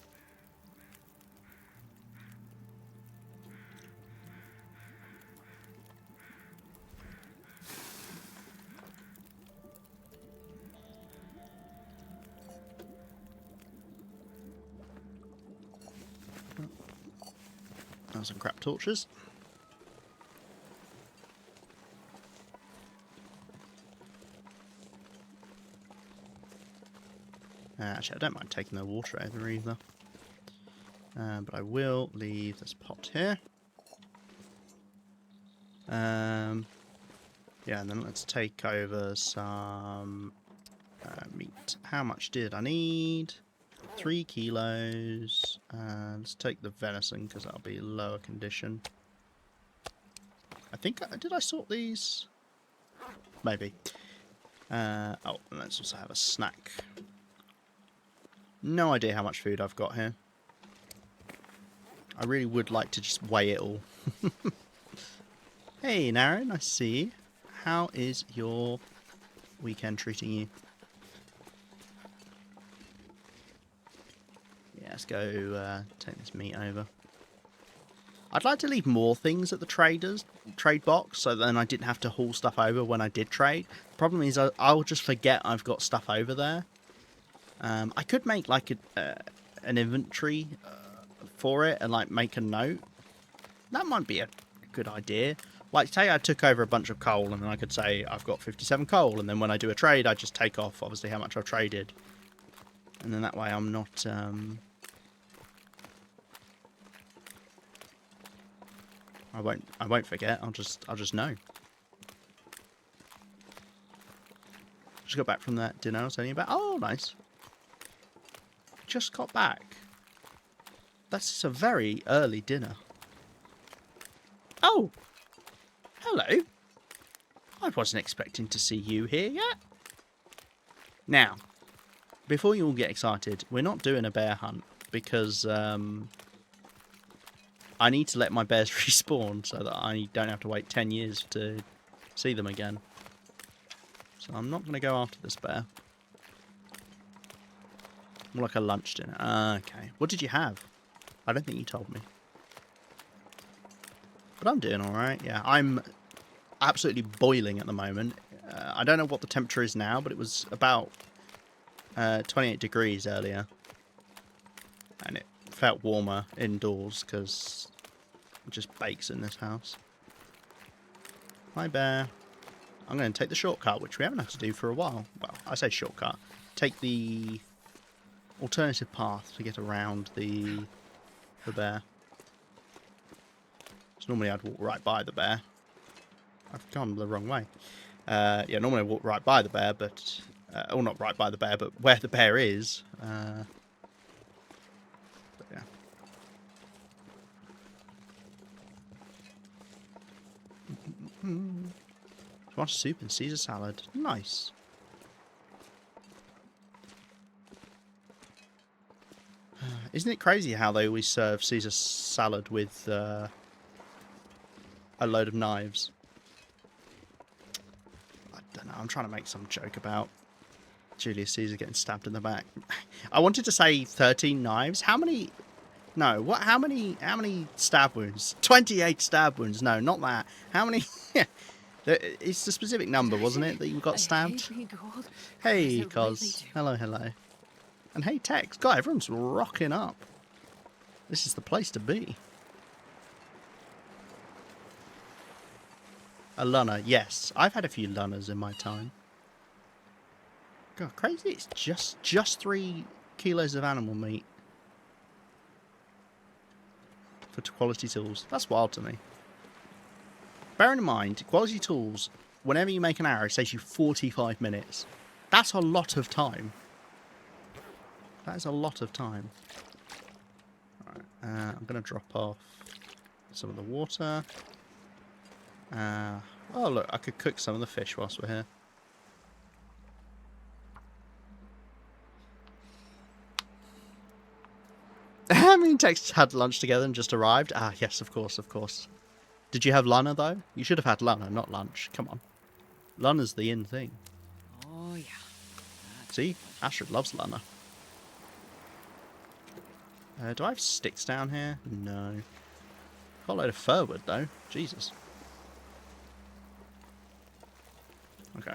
Some crap torches. Actually, I don't mind taking the water over either. But I will leave this pot here. Yeah, and then let's take over some meat. How much did I need? 3 kilos. Let's take the venison because that'll be lower condition. I think did I sort these? Maybe. Oh, and let's also have a snack. No idea how much food I've got here. I really would like to just weigh it all. Hey, Naren, I see you. How is your weekend treating you? Yeah, let's go take this meat over. I'd like to leave more things at the trade box, so then I didn't have to haul stuff over when I did trade. The problem is I'll just forget I've got stuff over there. I could make like an inventory for it and like make a note. That might be a good idea. Like say I took over a bunch of coal and then I could say I've got 57 coal, and then when I do a trade I just take off obviously how much I've traded. And then that way I'm not I won't forget. I'll just know. Just got back from that dinner I was telling you about. Oh, nice. Just got back. That's a very early dinner. Oh, hello. I wasn't expecting to see you here yet. Now, before you all get excited, we're not doing a bear hunt because I need to let my bears respawn so that I don't have to wait 10 years to see them again. So I'm not going to go after this bear. More like a lunch dinner. Okay. What did you have? I don't think you told me. But I'm doing alright. Yeah, I'm absolutely boiling at the moment. I don't know what the temperature is now, but it was about 28 degrees earlier. And it felt warmer indoors because it just bakes in this house. Hi, bear. I'm going to take the shortcut, which we haven't had to do for a while. Well, I say shortcut. Take the alternative path to get around the bear. So normally I'd walk right by the bear. I've gone the wrong way. Yeah, normally I walk right by the bear, but... or not right by the bear, but where the bear is. But yeah. Tomato soup and Caesar salad. Nice. Isn't it crazy how they always serve Caesar salad with a load of knives? I don't know. I'm trying to make some joke about Julius Caesar getting stabbed in the back. I wanted to say 13 knives. How many? No. What? How many stab wounds? 28 stab wounds. No, not that. How many? It's the specific number, wasn't it, that you got stabbed? Hey, Cos. Hello, hello. And hey, Tex. God, everyone's rocking up. This is the place to be. A lunner, yes. I've had a few lunners in my time. God, crazy. It's just 3 kilos of animal meat for quality tools. That's wild to me. Bearing in mind, quality tools, whenever you make an arrow, it takes you 45 minutes. That's a lot of time. That is a lot of time. Right, I'm going to drop off some of the water. Oh, look, I could cook some of the fish whilst we're here. How many texts had lunch together and just arrived? Ah, yes, of course, of course. Did you have Lana, though? You should have had Lana, not lunch. Come on. Lana's the in thing. Oh, Oh, yeah. See? Astrid loves Lana. Do I have sticks down here? No. Got a load of fir wood, though. Jesus. Okay.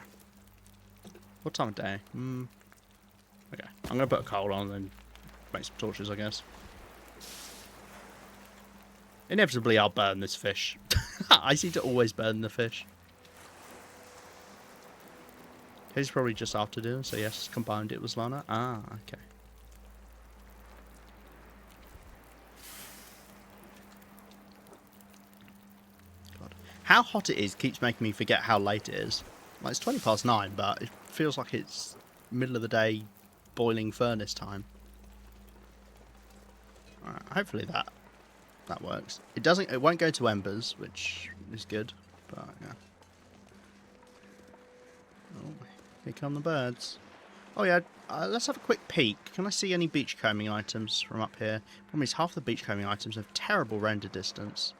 What time of day? Okay. I'm going to put a coal on and then make some torches, I guess. Inevitably, I'll burn this fish. I seem to always burn the fish. He's probably just after dinner, so yes, combined it was Lana. Ah, okay. God. How hot it is keeps making me forget how late it is. Like, it's 20 past 9, but it feels like it's middle of the day boiling furnace time. Alright, hopefully that works. It won't go to embers, which is good, but yeah. Oh, here come the birds. Oh yeah, let's have a quick peek. Can I see any beachcombing items from up here? Problem is, half the beachcombing items have terrible render distance.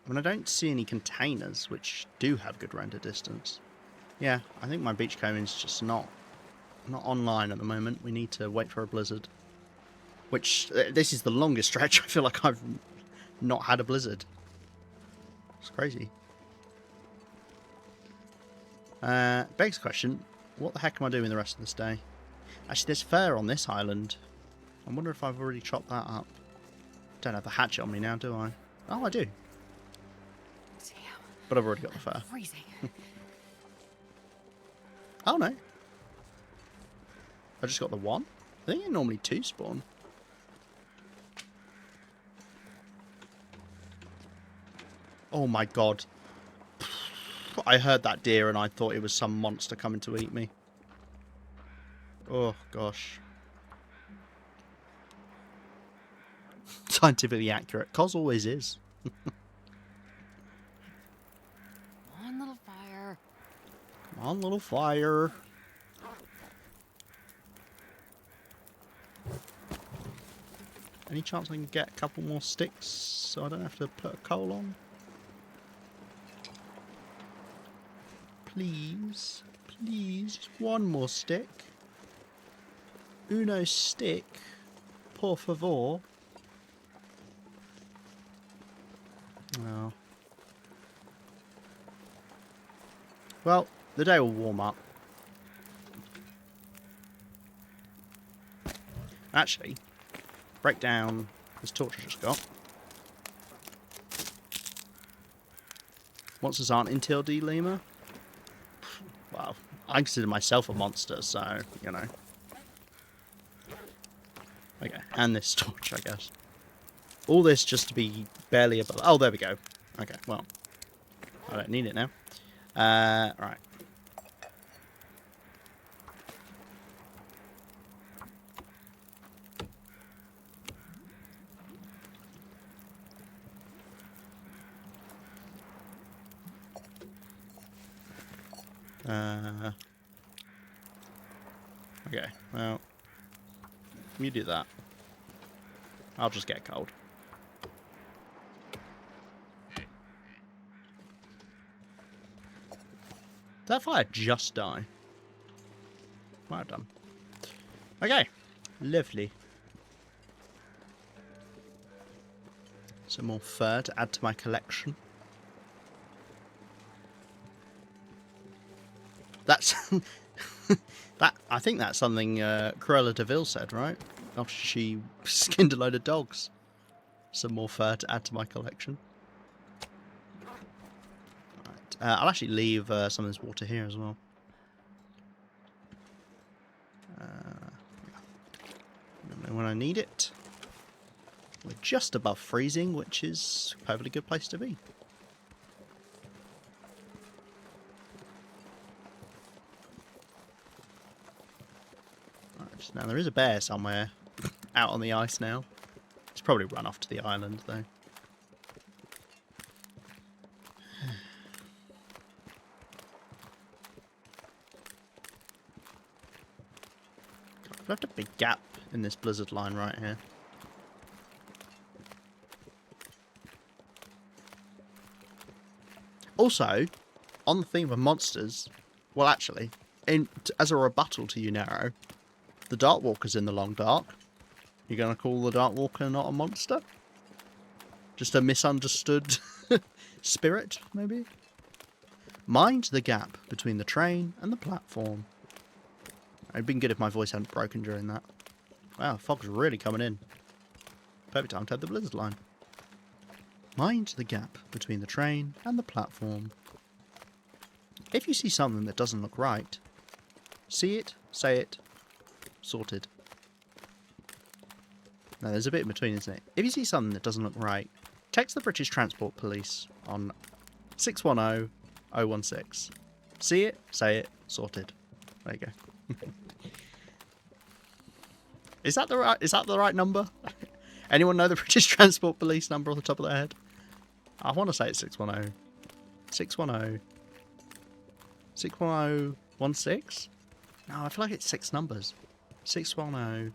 I mean, I don't see any containers which do have good render distance. Yeah, I think my beachcombing's just not online at the moment. We need to wait for a blizzard. Which, this is the longest stretch I feel like I've not had a blizzard. It's crazy. Begs the question, what the heck am I doing the rest of this day? Actually, there's fur on this island. I wonder if I've already chopped that up. Don't have the hatchet on me now, do I? Oh, I do. Damn. But I've already got the fur. Freezing. Oh, no. I just got the one? I think normally 2 spawn. Oh my god. I heard that deer and I thought it was some monster coming to eat me. Oh gosh. Scientifically accurate. Cos always is. Come on, little fire. Come on, little fire. Any chance I can get a couple more sticks so I don't have to put a coal on? Please, please, just one more stick. Uno stick, por favor. Oh. Well, the day will warm up. Actually, break down this torch I just got. Monsters aren't until D Lima. Well, I consider myself a monster, so, you know. Okay, and this torch, I guess. All this just to be barely above... Oh, there we go. Okay, well. I don't need it now. Right. Okay, well, you do that. I'll just get cold. Did that fire just die? Well done. Okay, lovely. Some more fur to add to my collection. That's that. I think that's something Cruella de Vil said, right? After she skinned a load of dogs. Some more fur to add to my collection. Right. I'll actually leave some of this water here as well. Don't know when I need it. We're just above freezing, which is a perfectly good place to be. Now there is a bear somewhere out on the ice now. It's probably run off to the island though. I've left a big gap in this blizzard line right here. Also, on the theme of monsters, well actually, as a rebuttal to you, Nero, the Darkwalker's in the long dark. You're going to call the Darkwalker not a monster? Just a misunderstood spirit, maybe? Mind the gap between the train and the platform. It'd been good if my voice hadn't broken during that. Wow, fog's really coming in. Perfect time to have the blizzard line. Mind the gap between the train and the platform. If you see something that doesn't look right, see it, say it, sorted. No, there's a bit in between, isn't it? If you see something that doesn't look right, text the British Transport Police on 610 016. See it, say it, sorted. There you go. Is that the right number? Anyone know the British Transport Police number off the top of their head? I want to say it's 610. 610. 61016? No, I feel like it's 6 numbers. 610.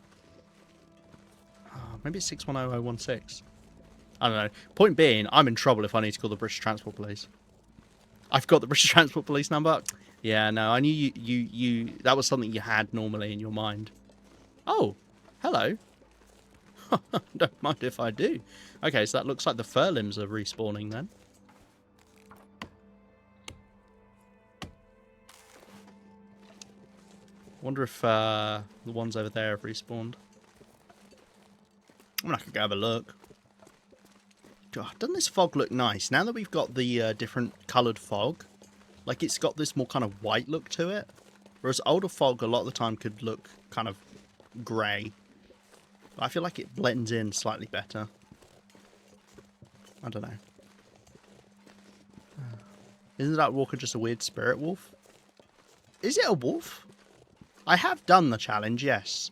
Oh, maybe it's 610016. I don't know. Point being, I'm in trouble if I need to call the British Transport Police. I've got the British Transport Police number. Yeah, no, I knew you that was something you had normally in your mind. Oh, hello. Don't mind if I do. Okay, so that looks like the fur limbs are respawning then. Wonder if the ones over there have respawned. I mean, I could go have a look. God, doesn't this fog look nice? Now that we've got the different coloured fog, like it's got this more kind of white look to it. Whereas older fog a lot of the time could look kind of grey. But I feel like it blends in slightly better. I don't know. Isn't that walker just a weird spirit wolf? Is it a wolf? I have done the challenge, yes.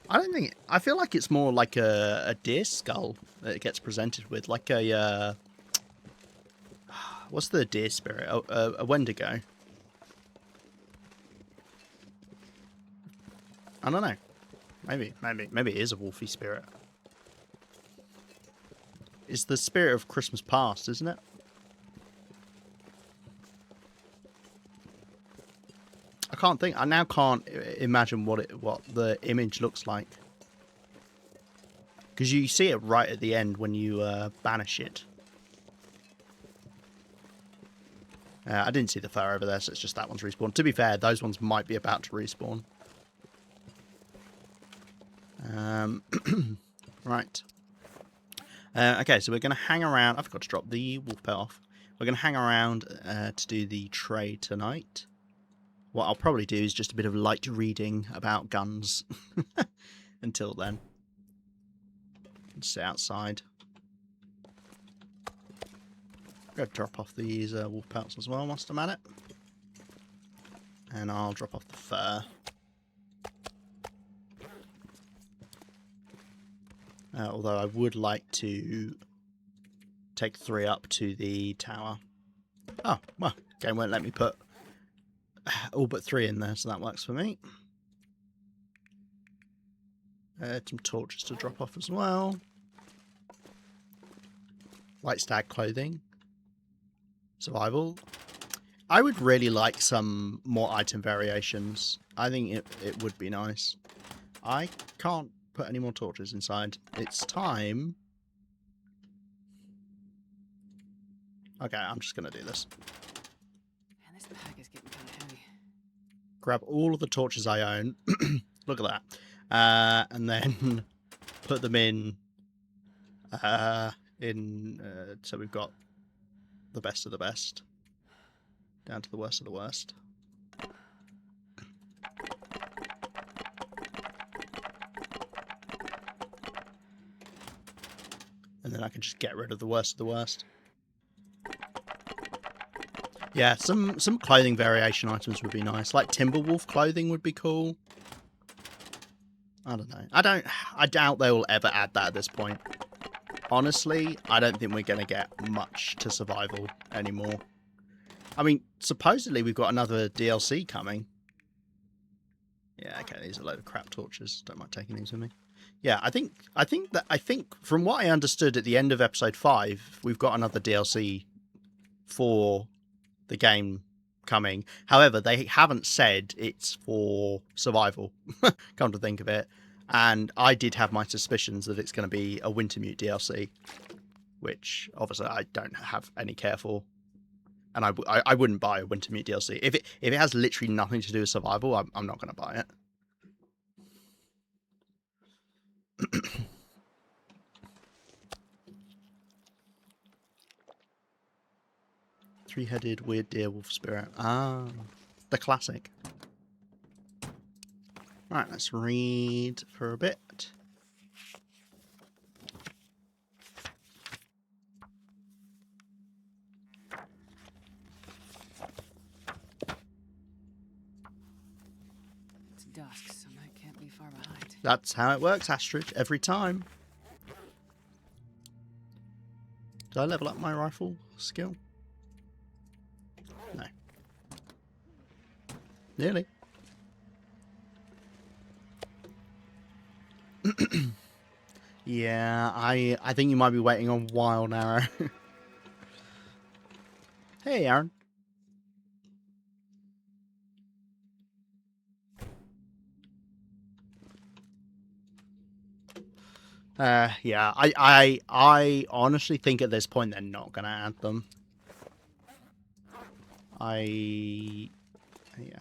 I don't think... I feel like it's more like a deer skull that it gets presented with. Like a... what's the deer spirit? A Wendigo. I don't know. Maybe it is a wolfy spirit. It's the spirit of Christmas past, isn't it? I can't think. I now can't imagine what the image looks like. Because you see it right at the end when you banish it. I didn't see the fur over there, so it's just that one's respawned. To be fair, those ones might be about to respawn. Right. Okay, so we're going to hang around. I forgot to drop the wolf pet off. We're going to hang around to do the trade tonight. What I'll probably do is just a bit of light reading about guns until then. Sit outside. I'm going to drop off these wolf pelts as well whilst I'm at it. And I'll drop off the fur. Although I would like to take 3 up to the tower. Oh, well, game won't let me put all but 3 in there, so that works for me. Some torches to drop off as well. White stag clothing. Survival. I would really like some more item variations. I think it would be nice. I can't put any more torches inside. It's time. Okay, I'm just going to do this. Man, this pack is getting kind of heavy. Grab all of the torches I own. Look at that. And then put them in. So we've got the best of the best. Down to the worst of the worst. And then I can just get rid of the worst of the worst. Yeah, some clothing variation items would be nice. Like Timberwolf clothing would be cool. I don't know. I doubt they will ever add that at this point. Honestly, I don't think we're going to get much to survival anymore. I mean, supposedly we've got another DLC coming. Yeah, okay, these are a load of crap torches. Don't mind taking these with me. Yeah, I think from what I understood at the end of episode 5, we've got another DLC for the game coming. However, they haven't said it's for survival, come to think of it. And I did have my suspicions that it's going to be a Wintermute DLC, which obviously I don't have any care for. And I wouldn't buy a Wintermute DLC. If it has literally nothing to do with survival, I'm not going to buy it. Three-headed weird deer wolf spirit. Ah, the classic. Right, let's read for a bit. It's dusk, so I can't be far behind. That's how it works, Astrid, every time. Did I level up my rifle skill? No. Nearly. Yeah, I think you might be waiting on a while now. Hey, Aaron. Yeah, I honestly think at this point they're not gonna add them. Yeah.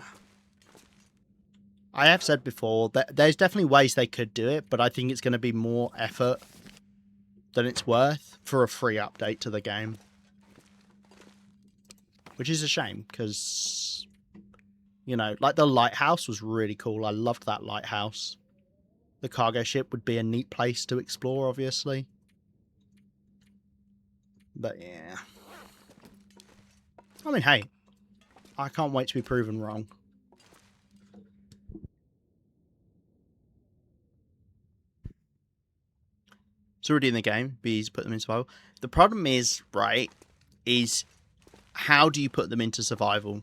I have said before that there's definitely ways they could do it, but I think it's going to be more effort than it's worth for a free update to the game. Which is a shame, because, you know, like the lighthouse was really cool. I loved that lighthouse. The cargo ship would be a neat place to explore, obviously. But yeah. I mean, hey, I can't wait to be proven wrong. It's already in the game. Bees put them in survival. The problem is, right, is how do you put them into survival?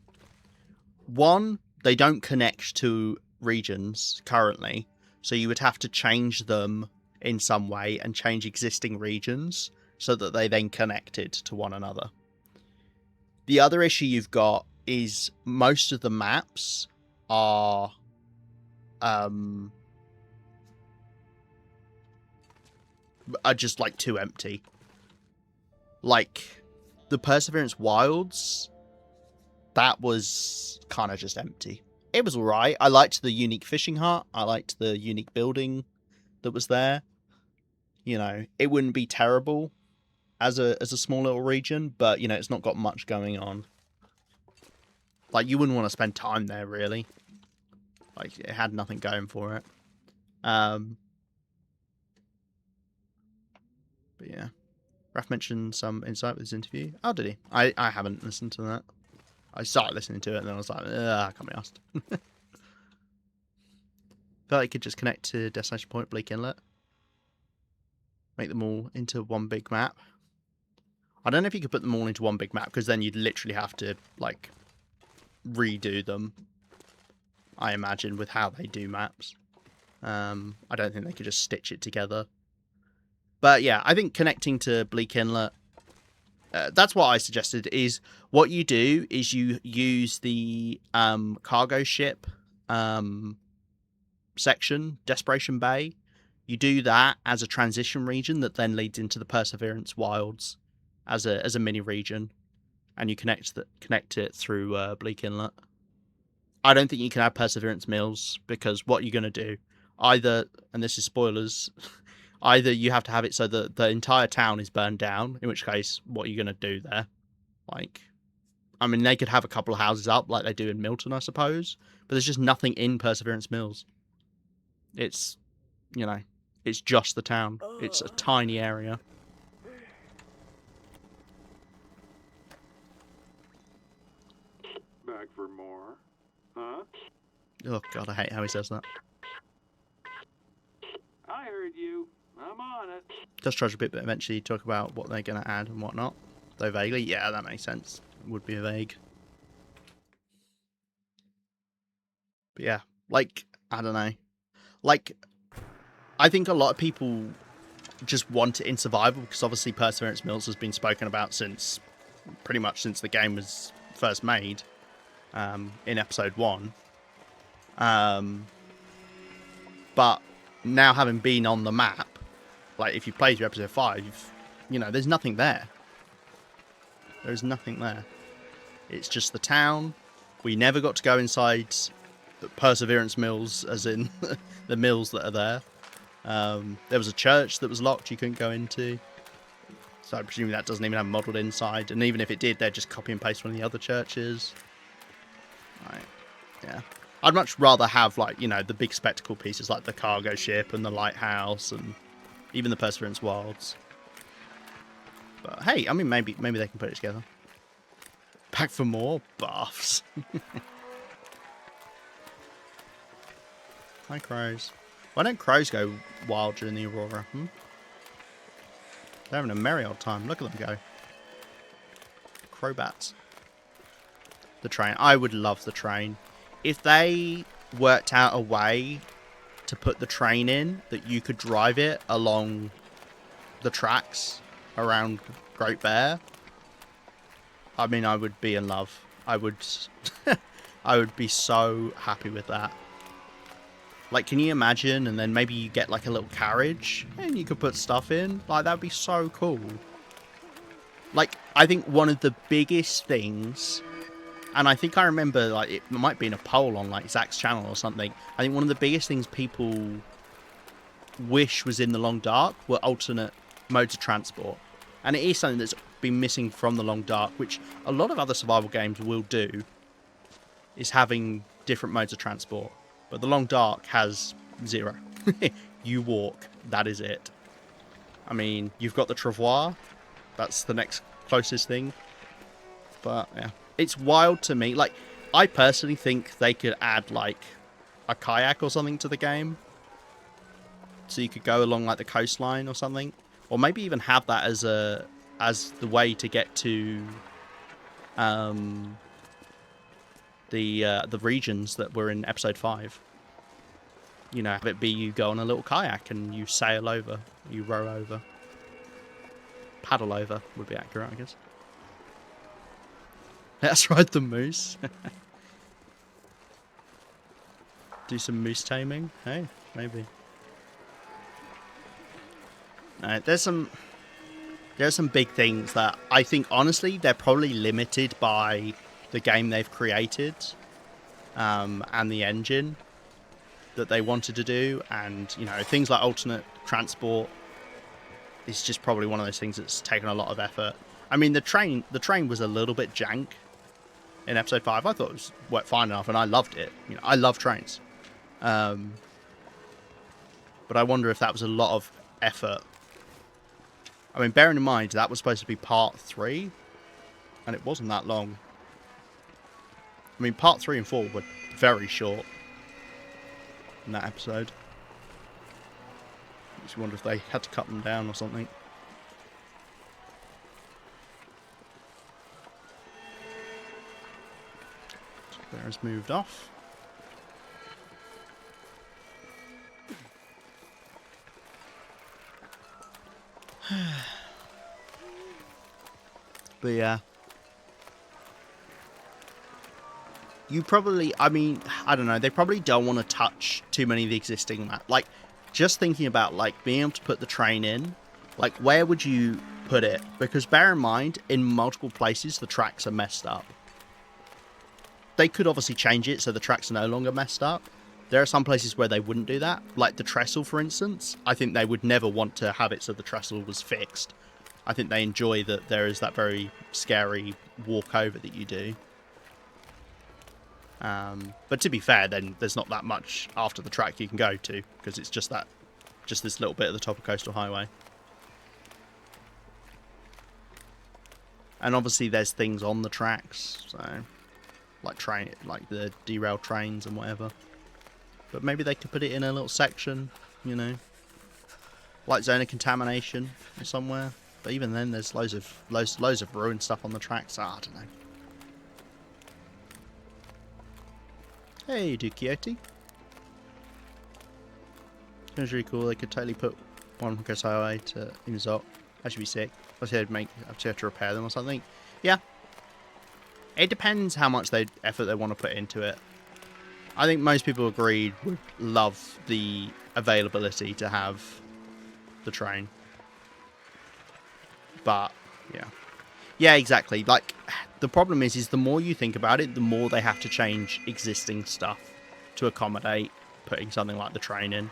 One, they don't connect to regions currently, so you would have to change them in some way and change existing regions so that they then connected to one another. The other issue you've got is most of the maps are just like too empty. Like the Perseverance Wilds, that was kind of just empty. It was alright. I liked the unique fishing hut. I liked the unique building that was there. You know, it wouldn't be terrible as a small little region, but you know, it's not got much going on. Like you wouldn't want to spend time there really. Like it had nothing going for it. But yeah. Raph mentioned some insight with his interview. Oh, did he? I haven't listened to that. I started listening to it and then I was like, I can't be asked. Felt like it could just connect to Destination Point, Bleak Inlet. Make them all into one big map. I don't know if you could put them all into one big map, because then you'd literally have to, like, redo them. I imagine, with how they do maps. I don't think they could just stitch it together. But yeah, I think connecting to Bleak Inlet, that's what I suggested, is what you do is you use the cargo ship section, Desperation Bay. You do that as a transition region that then leads into the Perseverance Wilds as a mini region, and you connect it through Bleak Inlet. I don't think you can have Perseverance Mills, because what you're going to do, either, and this is spoilers, either you have to have it so that the entire town is burned down, in which case, what are you going to do there? Like, I mean, they could have a couple of houses up like they do in Milton, I suppose, but there's just nothing in Perseverance Mills. It's, you know, it's just the town. It's a tiny area. Back for more, huh? Oh god, I hate how he says that. I heard you. I'm on it. Does Treasure Bit, but eventually talk about what they're going to add and whatnot. Though vaguely, yeah, that makes sense. It would be vague. But yeah, like, I don't know. Like, I think a lot of people just want it in survival, because obviously Perseverance Mills has been spoken about since, pretty much since the game was first made. in episode 1. But now having been on the map, like if you played through episode 5, you know, there's nothing there. There's nothing there. It's just the town. We never got to go inside the Perseverance mills, as in the mills that are there. There was a church that was locked you couldn't go into. So I presume that doesn't even have modelled inside. And even if it did, they'd just copy and paste one of the other churches. Right. Yeah. I'd much rather have, like, you know, the big spectacle pieces like the cargo ship and the lighthouse and even the Perseverance Wilds. But hey, I mean, maybe they can put it together. Back for more baths. Hi, crows. Why don't crows go wild during the aurora? They're having a merry old time. Look at them go. Crowbats. The train. I would love the train. If they worked out a way to put the train in that you could drive it along the tracks around Great Bear, I mean, I would be in love. I would I would be so happy with that. Like, can you imagine? And then maybe you get like a little carriage and you could put stuff in. Like, that'd be so cool. Like, I think one of the biggest things, and I think I remember, like, it might be in a poll on like Zach's channel or something. I think one of the biggest things people wish was in the Long Dark were alternate modes of transport. And it is something that's been missing from the Long Dark, which a lot of other survival games will do, is having different modes of transport. But the Long Dark has 0. You walk, that is it. I mean, you've got the travois, that's the next closest thing. But yeah, it's wild to me. Like, I personally think they could add like a kayak or something to the game, so you could go along like the coastline or something, or maybe even have that as the way to get to the regions that were in episode 5. You know, have it be you go on a little kayak and you sail over, you row over, paddle over would be accurate, I guess. Let's ride the moose. Do some moose taming. Hey, maybe. There's some big things that I think, honestly, they're probably limited by the game they've created, and the engine that they wanted to do, and you know, things like alternate transport is just probably one of those things that's taken a lot of effort. I mean, the train was a little bit jank in episode 5. I thought it worked fine enough, and I loved it. You know, I love trains, but I wonder if that was a lot of effort. I mean, bearing in mind that was supposed to be part 3, and it wasn't that long. I mean, part 3 and 4 were very short in that episode. Makes you wonder if they had to cut them down or something. Bear's moved off. But yeah, you probably, I mean, I don't know, they probably don't want to touch too many of the existing maps. Like, just thinking about, like, being able to put the train in, like, where would you put it? Because bear in mind, in multiple places, the tracks are messed up. They could obviously change it so the tracks are no longer messed up. There are some places where they wouldn't do that. Like the trestle, for instance. I think they would never want to have it so the trestle was fixed. I think they enjoy that there is that very scary walkover that you do. But to be fair, then there's not that much after the track you can go to, because it's just this little bit at the top of Coastal Highway. And obviously there's things on the tracks, so like the derailed trains and whatever. But maybe they could put it in a little section, you know, like zone of contamination or somewhere. But even then, there's loads of ruined stuff on the tracks. I don't know. Hey, Dukiote. It's really cool. They could totally put one from Coastal Highway to Imzot. That should be sick. Obviously, I'd have to repair them or something. Yeah. It depends how much effort they want to put into it. I think most people agreed would love the availability to have the train. But, yeah. Yeah, exactly. Like, the problem is the more you think about it, the more they have to change existing stuff to accommodate putting something like the train in.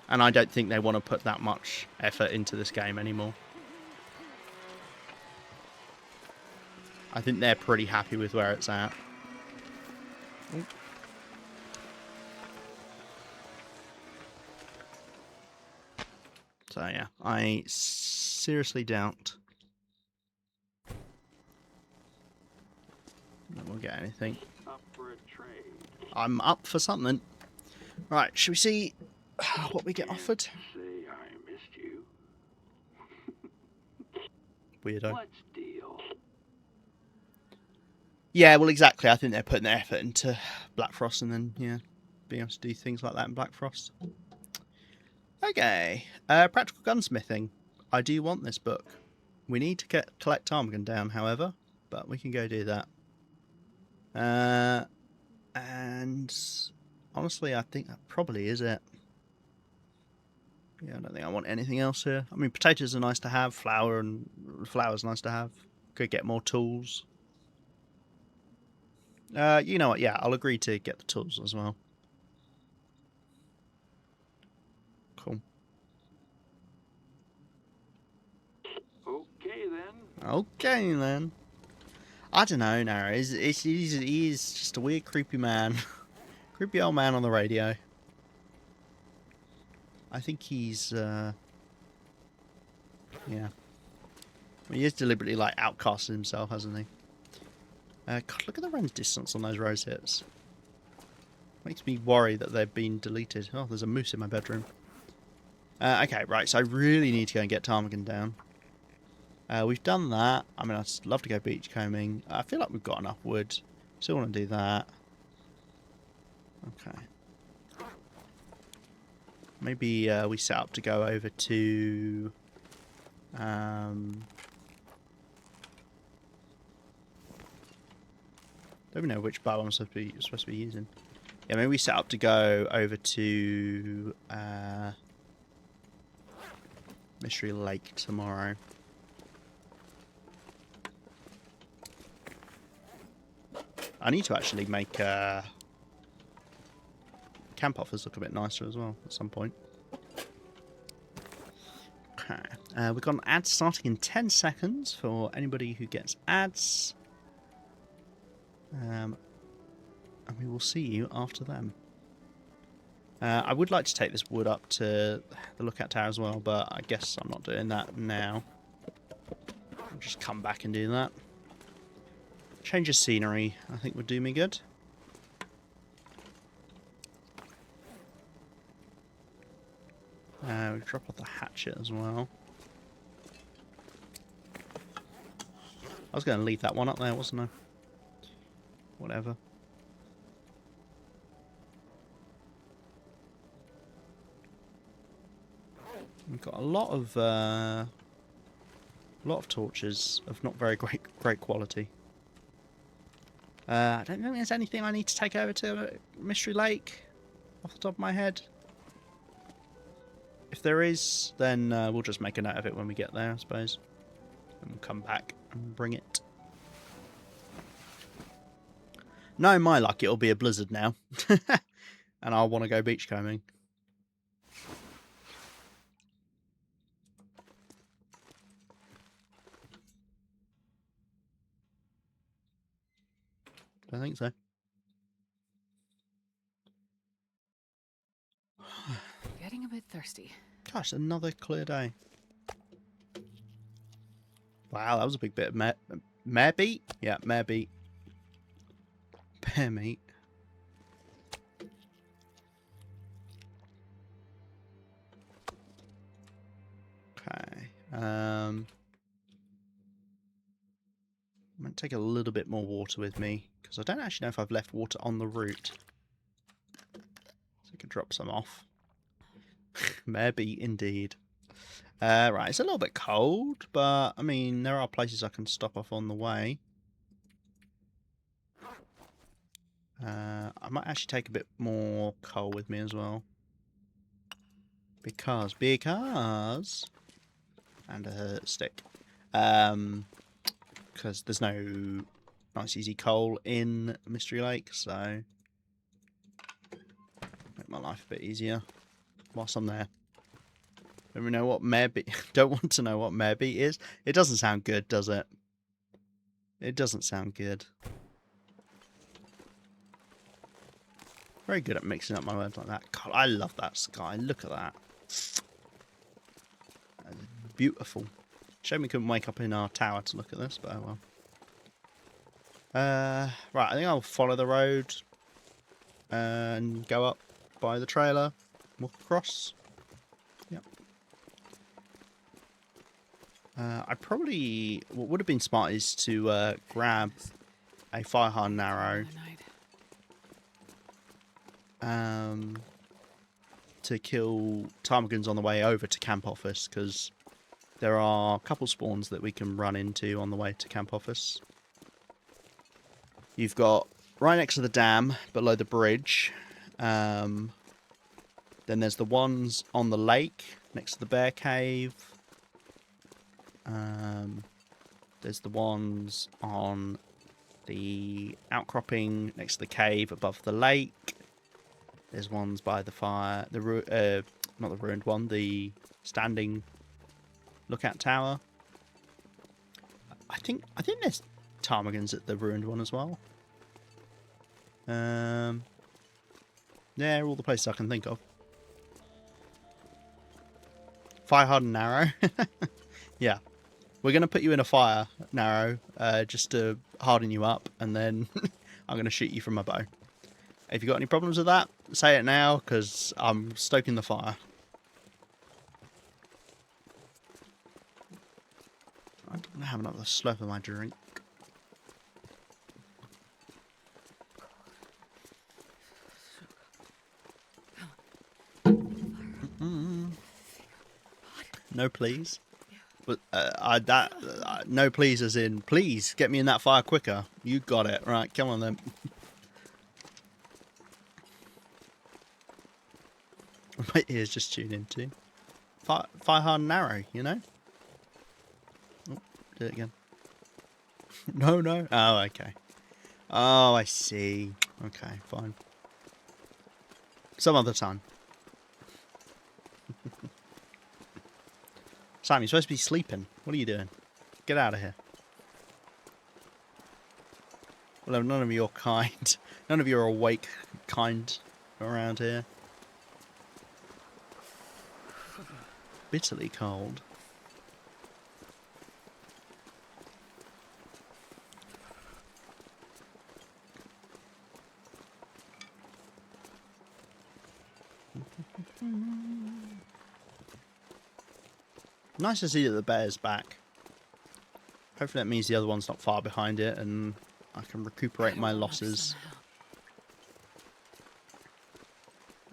And I don't think they want to put that much effort into this game anymore. I think they're pretty happy with where it's at. Ooh. So yeah, I seriously doubt that we'll get anything. Up for a trade. I'm up for something. Right, should we see what we get offered? Say I missed you. Weirdo. Let's deal. Yeah, well, exactly. I think they're putting their effort into Black Frost and then, yeah, being able to do things like that in Black Frost. Okay, practical gunsmithing. I do want this book. We need to collect Ptarmigan down, however, but we can go do that. And honestly, I think that probably is it. Yeah, I don't think I want anything else here. I mean, potatoes are nice to have. Flour's nice to have. Could get more tools. You know what? Yeah, I'll agree to get the tools as well. Cool. Okay then. Okay then. I don't know, Nara. He's just a weird, creepy man. Creepy old man on the radio. I think he's, yeah. Well, he has deliberately, like, outcasted himself, hasn't he? God, look at the range distance on those rose hips. Makes me worry that they've been deleted. Oh, there's a moose in my bedroom. Okay, right, so I really need to go and get Ptarmigan down. We've done that. I mean, I'd love to go beachcombing. I feel like we've got enough wood. Still want to do that. Okay. Maybe we set up to go over to... don't even know which bow I'm supposed to be using. Yeah, maybe we set up to go over to Mystery Lake tomorrow. I need to actually make camp offers look a bit nicer as well at some point. Okay, we've got an ad starting in 10 seconds for anybody who gets ads. And we will see you after them. I would like to take this wood up to the lookout tower as well, but I guess I'm not doing that now. I'll just come back and do that. Change of scenery, I think, would do me good. We drop off the hatchet as well. I was going to leave that one up there, wasn't I? Whatever. We've got a lot of torches of not very great quality. I don't think there's anything I need to take over to Mystery Lake off the top of my head. If there is, then we'll just make a note of it when we get there, I suppose. And we'll come back and bring it. Knowing my luck, it'll be a blizzard now. And I'll want to go beachcombing. I think so. Getting a bit thirsty. Gosh, another clear day. Wow, that was a big bit of mare beat? Yeah, mare beat. Pear meat. Okay. I might take a little bit more water with me, because I don't actually know if I've left water on the route. So I could drop some off. Maybe, indeed. Right, it's a little bit cold, but I mean, there are places I can stop off on the way. I might actually take a bit more coal with me as well. Because, and a stick. Because there's no nice easy coal in Mystery Lake, so make my life a bit easier whilst I'm there. Don't we know what Marebeat? Don't want to know what Marebeat is? It doesn't sound good, does it? It doesn't sound good. Very good at mixing up my words like that. God, I love that sky. Look at that. That's beautiful. Shame we couldn't wake up in our tower to look at this, but oh well. Right, I think I'll follow the road and go up by the trailer, walk across. Yep. I probably... What would have been smart is to grab a fire hardened arrow to kill ptarmigans on the way over to camp office, because there are a couple spawns that we can run into on the way to camp office. You've got right next to the dam, below the bridge. Then there's the ones on the lake, next to the bear cave. There's the ones on the outcropping next to the cave above the lake. There's ones by the fire, not the ruined one, the standing lookout tower. I think there's ptarmigans at the ruined one as well. Yeah, all the places I can think of. Fire hardened arrow. Yeah. We're going to put you in a fire, Narrow, just to harden you up, and then I'm going to shoot you from a bow. If you've got any problems with that, say it now, because I'm stoking the fire. I'm going to have another slurp of my drink. No, please. But no, please, as in, please get me in that fire quicker. You got it. Right, come on then. My ears just tuned into. Fire hard and arrow, you know? Oh, do it again. No. Oh, okay. Oh, I see. Okay, fine. Some other time. Sam, you're supposed to be sleeping. What are you doing? Get out of here. Well, none of your kind. None of your awake kind around here. Bitterly cold. Nice to see that the bear's back. Hopefully that means the other one's not far behind it and I can recuperate my losses.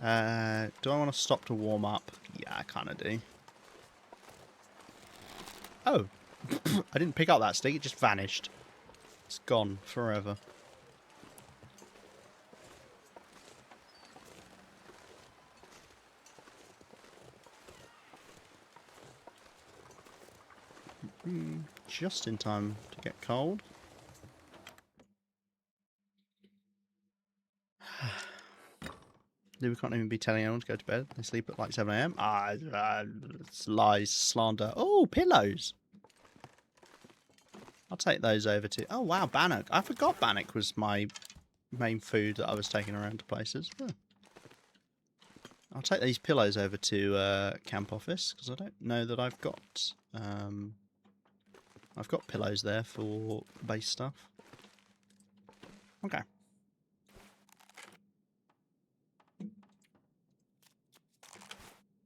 Do I want to stop to warm up? Yeah, I kind of do. Oh, I didn't pick up that stick, it just vanished. It's gone forever. Just in time to get cold. We can't even be telling anyone to go to bed. They sleep at like 7 AM. It's lies, slander. Oh, pillows. I'll take those over to... Oh, wow, bannock. I forgot bannock was my main food that I was taking around to places. Huh. I'll take these pillows over to camp office, because I don't know that I've got... I've got pillows there for base stuff. Okay. Right,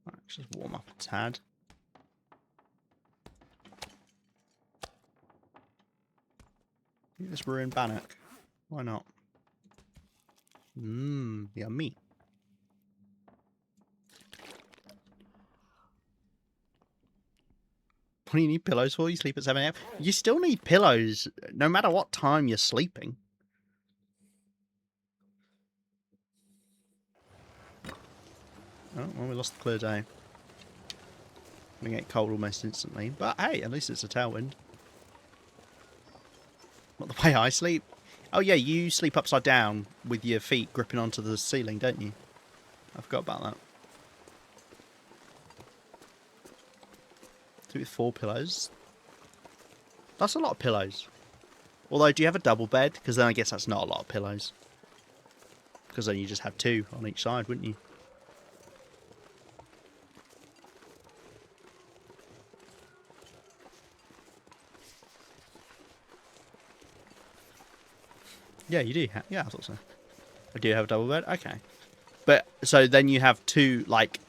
let's just warm up a tad. Let's ruin bannock. Why not? Mmm, yummy. What do you need pillows for? You sleep at 7 a.m. You still need pillows no matter what time you're sleeping. Oh, well, we lost the clear day. Gonna get cold almost instantly. But hey, at least it's a tailwind. Not the way I sleep. Oh yeah, you sleep upside down with your feet gripping onto the ceiling, don't you? I forgot about that. 2 with 4 pillows. That's a lot of pillows. Although, do you have a double bed? Because then I guess that's not a lot of pillows. Because then you just have 2 on each side, wouldn't you? Yeah, you do. Yeah, I thought so. I do have a double bed. Okay, but so then you have 2, like,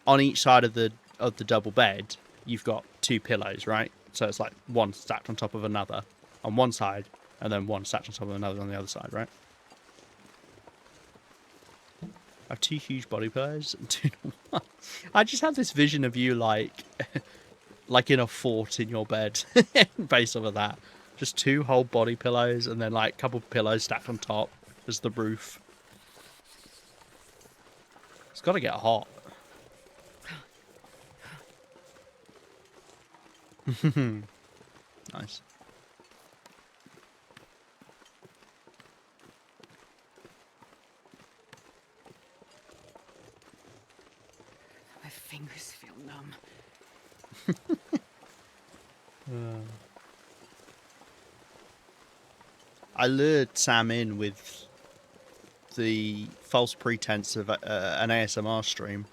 on each side of the double bed. You've got 2 pillows, right? So it's like one stacked on top of another on one side, and then one stacked on top of another on the other side, right? I have 2 huge body pillows and 2 normal. I just have this vision of you like in a fort in your bed, based off of that. Just 2 whole body pillows and then like a couple of pillows stacked on top as the roof. It's got to get hot. Nice. My fingers feel numb. I lured Sam in with the false pretense of an ASMR stream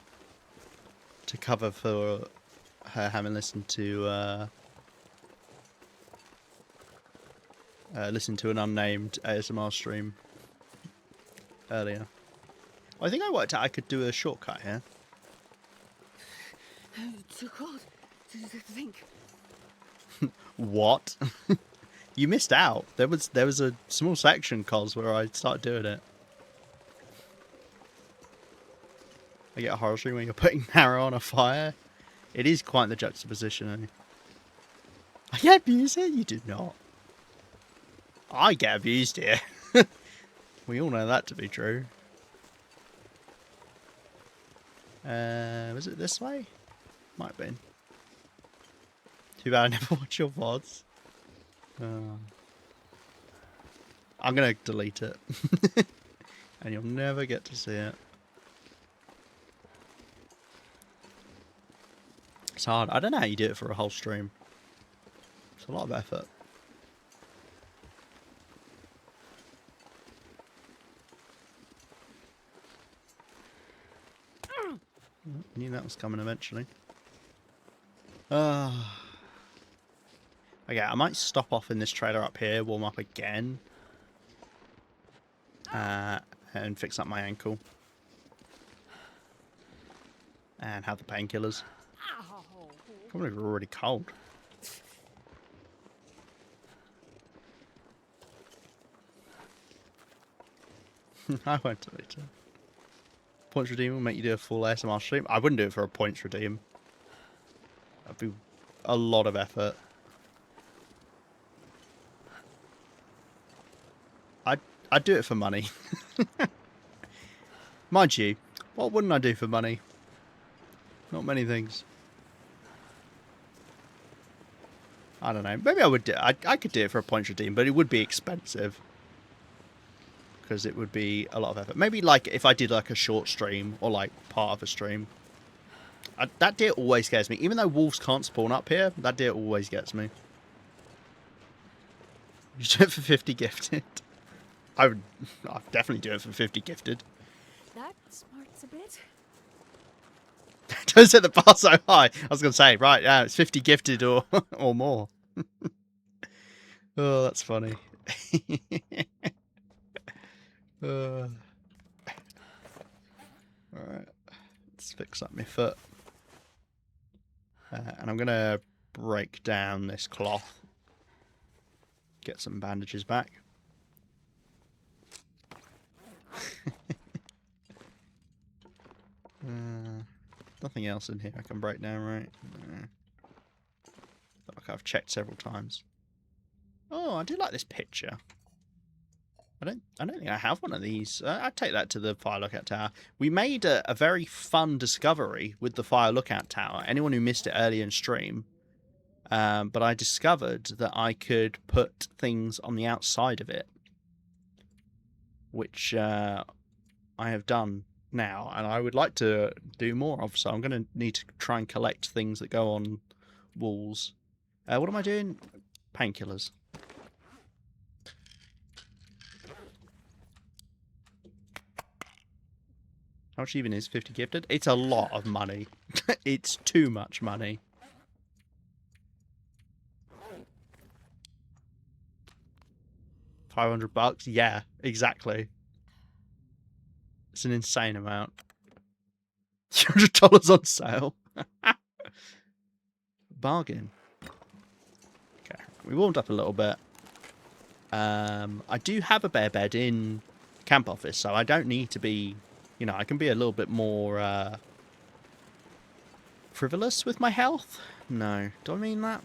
to cover for her having listened to an unnamed ASMR stream earlier. I think I worked out I could do a shortcut here. Too cold to think. What? You missed out. There was a small section, Cos, where I started doing it. I get a horror stream when you're putting marrow on a fire. It is quite the juxtaposition, I get abused here? You do not. I get abused here. We all know that to be true. Was it this way? Might have been. Too bad I never watch your VODs. I'm going to delete it. And you'll never get to see it. It's hard. I don't know how you do it for a whole stream. It's a lot of effort. I knew that was coming eventually. Okay, I might stop off in this trailer up here, warm up again. And fix up my ankle. And have the painkillers. Probably already cold. I won't delete it. Points redeem will make you do a full ASMR stream. I wouldn't do it for a points redeem. That'd be a lot of effort. I'd do it for money. Mind you, what wouldn't I do for money? Not many things. I don't know. Maybe I would do. I could do it for a points redeem, but it would be expensive because it would be a lot of effort. Maybe like if I did like a short stream or like part of a stream. That deer always scares me. Even though wolves can't spawn up here, that deer always gets me. You do it for 50 gifted. I'd definitely do it for 50 gifted. That smarts a bit. Don't set the bar so high. I was going to say, right, yeah, it's 50 gifted or more. Oh, that's funny. Alright. Let's fix up my foot. And I'm going to break down this cloth. Get some bandages back. Nothing else in here I can break down, right? Like I've checked several times. Oh, I do like this picture. I don't think I have one of these. I'd take that to the fire lookout tower. We made a very fun discovery with the fire lookout tower. Anyone who missed it earlier in stream, but I discovered that I could put things on the outside of it, which I have done now, and I would like to do more of. So I'm going to need to try and collect things that go on walls. What am I doing? Painkillers. How much even is 50 gifted? It's a lot of money. It's too much money. $500? Yeah, exactly. It's an insane amount. $200 on sale. Bargain. Okay, we warmed up a little bit. I do have a bare bed in camp office, so I don't need to be, you know, I can be a little bit more frivolous with my health. No, do I mean that?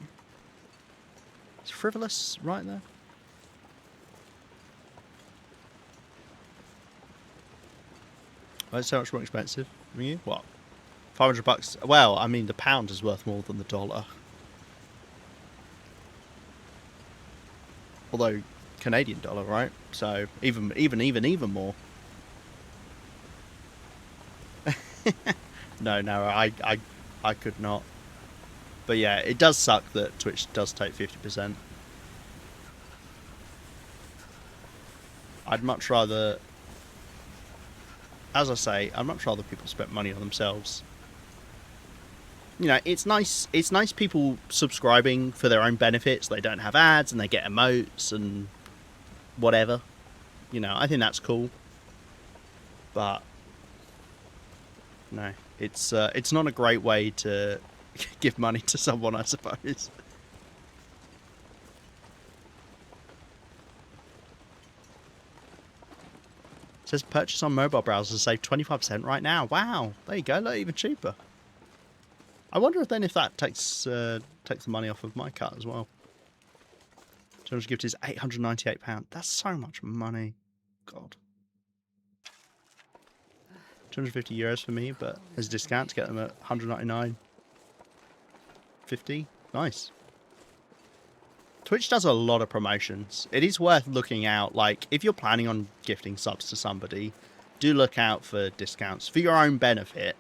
Is frivolous right there? Why is it so much more expensive from you? What? $500? Well, I mean, the pound is worth more than the dollar. Although, Canadian dollar, right? So, even more. No, I could not. But yeah, it does suck that Twitch does take 50%. I'd much rather, as I say, I'd much rather people spend money on themselves. You know, it's nice people subscribing for their own benefits. They don't have ads and they get emotes and whatever. You know, I think that's cool. But no, it's not a great way to give money to someone, I suppose. It says purchase on mobile browsers save 25% right now. Wow, there you go, look, even cheaper. I wonder if that takes the money off of my cut as well. 200 gift is £898. That's so much money. God. 250 euros for me, but there's a discount to get them at 199.50. Nice. Twitch does a lot of promotions. It is worth looking out. Like, if you're planning on gifting subs to somebody, do look out for discounts for your own benefit.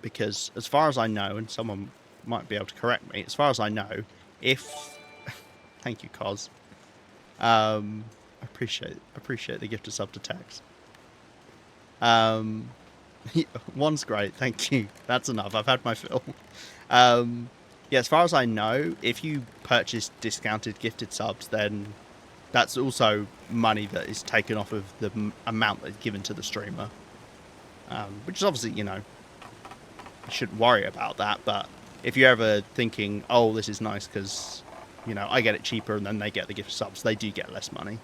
Because as far as I know, and someone might be able to correct me, as far as I know, if thank you, Cos. Appreciate the gift of sub to Tex. One's great, thank you. That's enough. I've had my fill. Yeah, as far as I know, if you purchase discounted gifted subs, then that's also money that is taken off of the amount that's given to the streamer. Which is obviously, you know, you shouldn't worry about that, but if you're ever thinking, oh, this is nice because, you know, I get it cheaper and then they get the gift subs, they do get less money.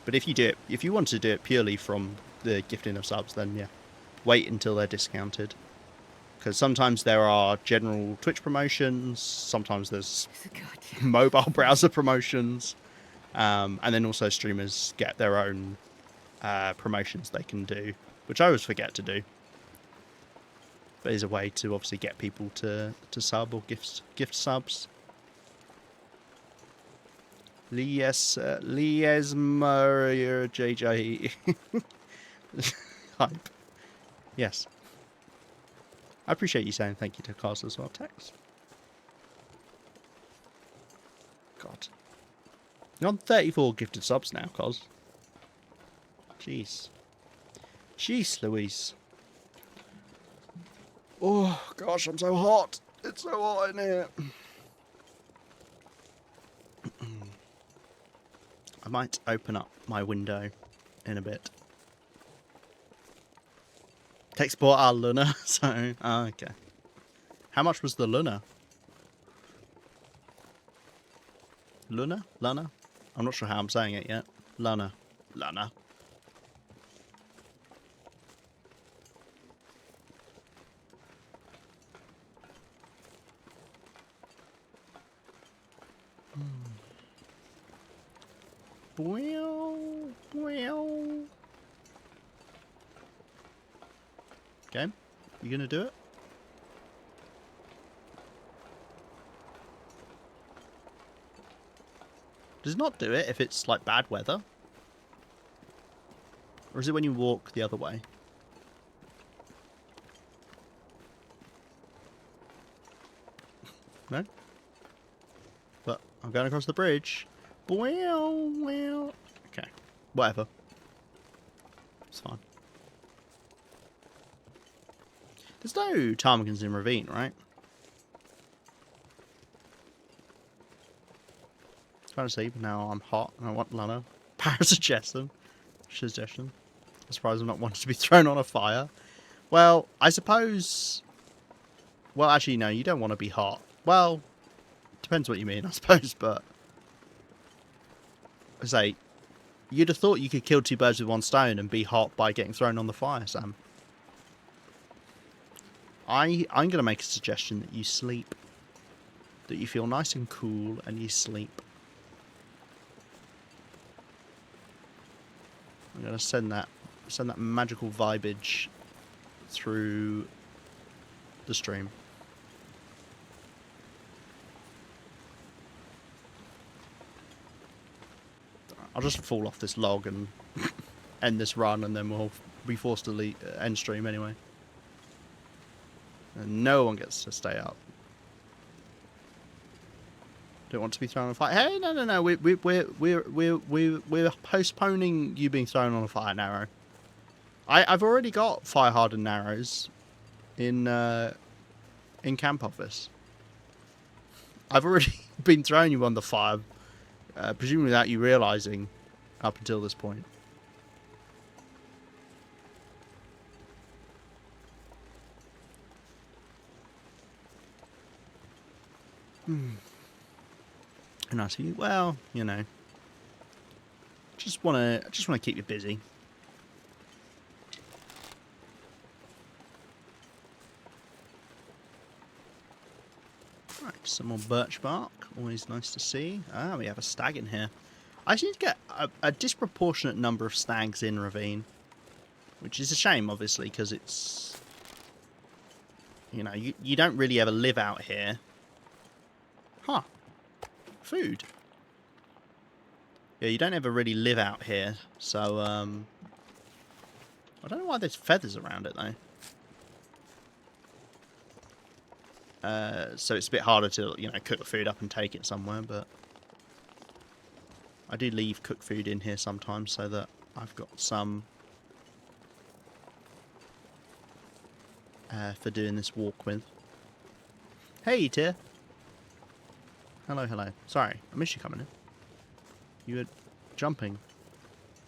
But if you want to do it purely from the gifting of subs, then yeah, wait until they're discounted. Because sometimes there are general Twitch promotions, sometimes there's mobile browser promotions, and then also streamers get their own promotions they can do, which I always forget to do. But is a way to obviously get people to sub or gift subs. Lies Mario JJ hype. Yes. I appreciate you saying thank you to Cos as well, Tex. God. You're on 34 gifted subs now, Cos. Jeez. Jeez, Louise. Oh, gosh, I'm so hot. It's so hot in here. I might open up my window in a bit. Tex bought our Luna, so... Oh, okay. How much was the Luna? Luna? Lana? I'm not sure how I'm saying it yet. Lana. Lana. Well. Game, you gonna do it? Does it not do it if it's like bad weather? Or is it when you walk the other way? No? But I'm going across the bridge. Well. Okay. Whatever. It's fine. There's no ptarmigans in Ravine, right? Trying to sleep, now I'm hot and I want Lana. Parasuggestion. Suggestion. I'm surprised I'm not wanting to be thrown on a fire. Well, I suppose... Well, actually, no, you don't want to be hot. Well, depends what you mean, I suppose, but... I say, you'd have thought you could kill two birds with one stone and be hot by getting thrown on the fire, Sam. I'm going to make a suggestion that you sleep. That you feel nice and cool and you sleep. I'm going to send that magical vibage through the stream. I'll just fall off this log and end this run, and then we'll be forced to end stream anyway. And no one gets to stay up. Don't want to be thrown on fire. Hey, no. We're postponing you being thrown on a fire narrow. I've already got fire hardened narrows in camp office. I've already been throwing you on the fire, presumably without you realizing up until this point. And I see, well, you know, just wanna keep you busy. Right, some more birch bark, always nice to see. Ah, we have a stag in here. I seem to get a disproportionate number of stags in Ravine, which is a shame, obviously, because it's, you know, you don't really ever live out here. Huh. Food. Yeah, you don't ever really live out here, so, I don't know why there's feathers around it, though. So it's a bit harder to, you know, cook the food up and take it somewhere, but I do leave cooked food in here sometimes so that I've got some for doing this walk with. Hey, Tyr. Hello. Sorry, I missed you coming in. You were jumping.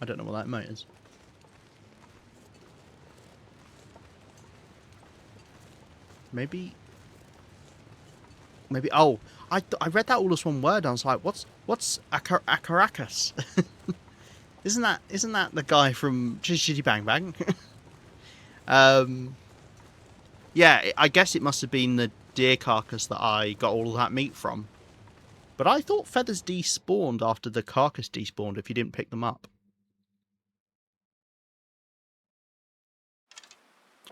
I don't know what that emote is. Maybe. Oh, I read that all as one word. I was like, what's a Caracas? Isn't that the guy from Chitty Bang Bang? Yeah, I guess it must have been the deer carcass that I got all of that meat from. But I thought feathers despawned after the carcass despawned if you didn't pick them up.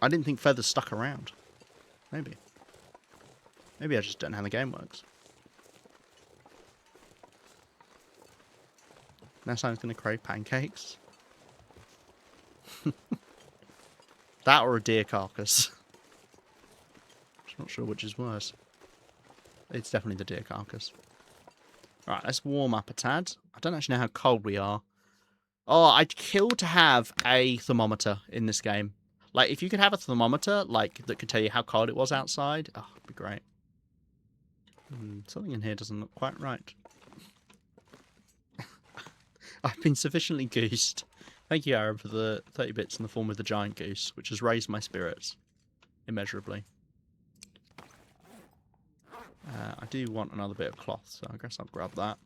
I didn't think feathers stuck around. Maybe I just don't know how the game works. Now someone's going to crave pancakes. That or a deer carcass. I'm not sure which is worse. It's definitely the deer carcass. Right, let's warm up a tad. I don't actually know how cold we are. Oh, I'd kill to have a thermometer in this game. Like, if you could have a thermometer, like, that could tell you how cold it was outside, oh, it'd be great. Something in here doesn't look quite right. I've been sufficiently goosed. Thank you, Aaron, for the 30 bits in the form of the giant goose, which has raised my spirits immeasurably. I do want another bit of cloth, so I guess I'll grab that.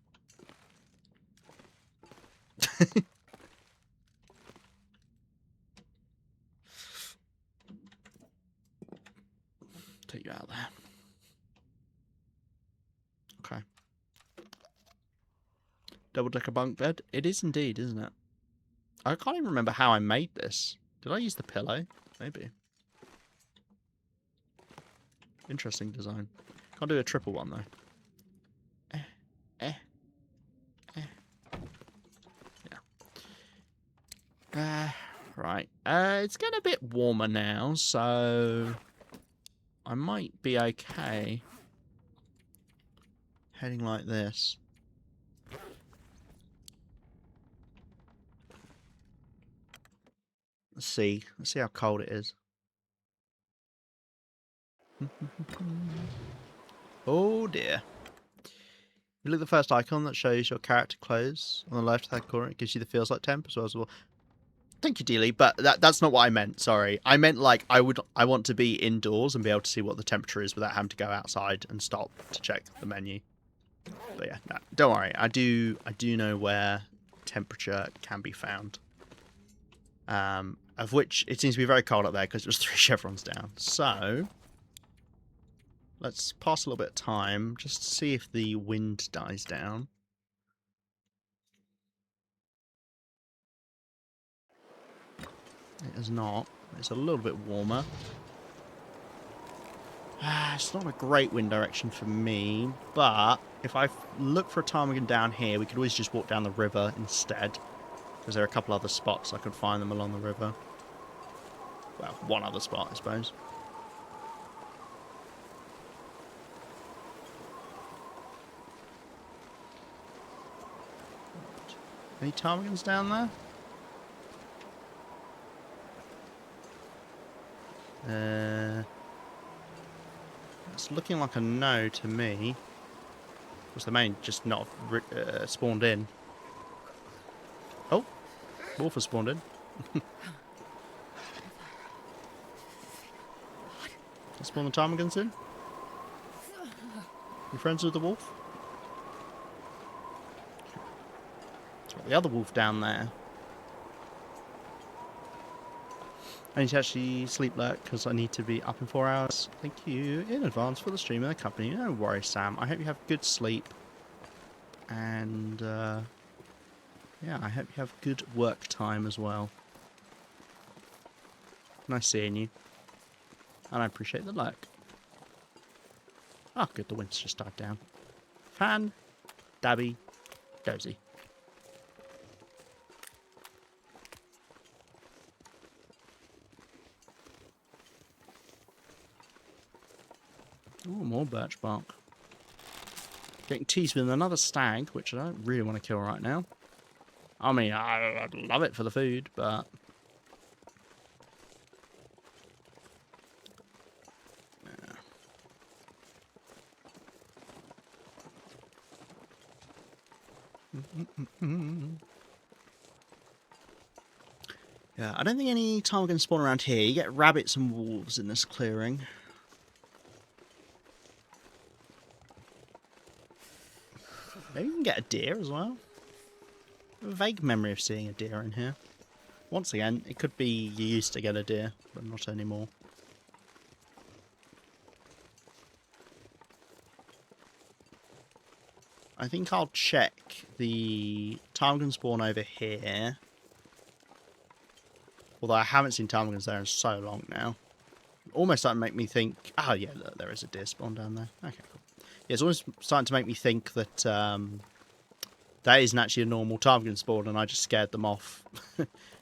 Take you out there. Okay. Double-decker bunk bed. It is indeed, isn't it? I can't even remember how I made this. Did I use the pillow? Maybe. Interesting design. Can't do a triple one, though. Yeah. Right. It's getting a bit warmer now, so I might be okay heading like this. Let's see. Let's see how cold it is. Oh dear. You look at the first icon that shows your character clothes on the left-hand corner. It gives you the feels like temp as well. Thank you, Dealey, but that's not what I meant. Sorry, I meant like I want to be indoors and be able to see what the temperature is without having to go outside and stop to check the menu. But yeah, no, don't worry. I do know where temperature can be found. Of which it seems to be very cold up there because it was 3 chevrons down. So let's pass a little bit of time just to see if the wind dies down. It is not. It's a little bit warmer. It's not a great wind direction for me, but if I look for a ptarmigan down here, we could always just walk down the river instead. Because there are a couple other spots I could find them along the river. Well, one other spot, I suppose. Any ptarmigans down there? It's looking like a no to me. Was the main just not spawned in? Oh, wolf has spawned in. Let's spawn the ptarmigans in. You friends with the wolf? It's got the other wolf down there. I need to actually sleep lurk because I need to be up in 4 hours. Thank you in advance for the stream and the company. No worries, Sam. I hope you have good sleep. And, yeah, I hope you have good work time as well. Nice seeing you. And I appreciate the lurk. Oh, good. The wind's just died down. Fan. Dabby. Dozy. Oh, more birch bark. Getting teased with another stag, which I don't really want to kill right now. I mean, I'd love it for the food, but... Yeah, I don't think any ptarmigans spawn around here. You get rabbits and wolves in this clearing. Maybe you can get a deer as well. I have a vague memory of seeing a deer in here. Once again, it could be you used to get a deer, but not anymore. I think I'll check the ptarmigan spawn over here. Although I haven't seen ptarmigans there in so long now. Almost starting to make me think... Oh yeah, look, there is a deer spawn down there. Okay, cool. Yeah, it's almost starting to make me think that that isn't actually a normal ptarmigan spawn and I just scared them off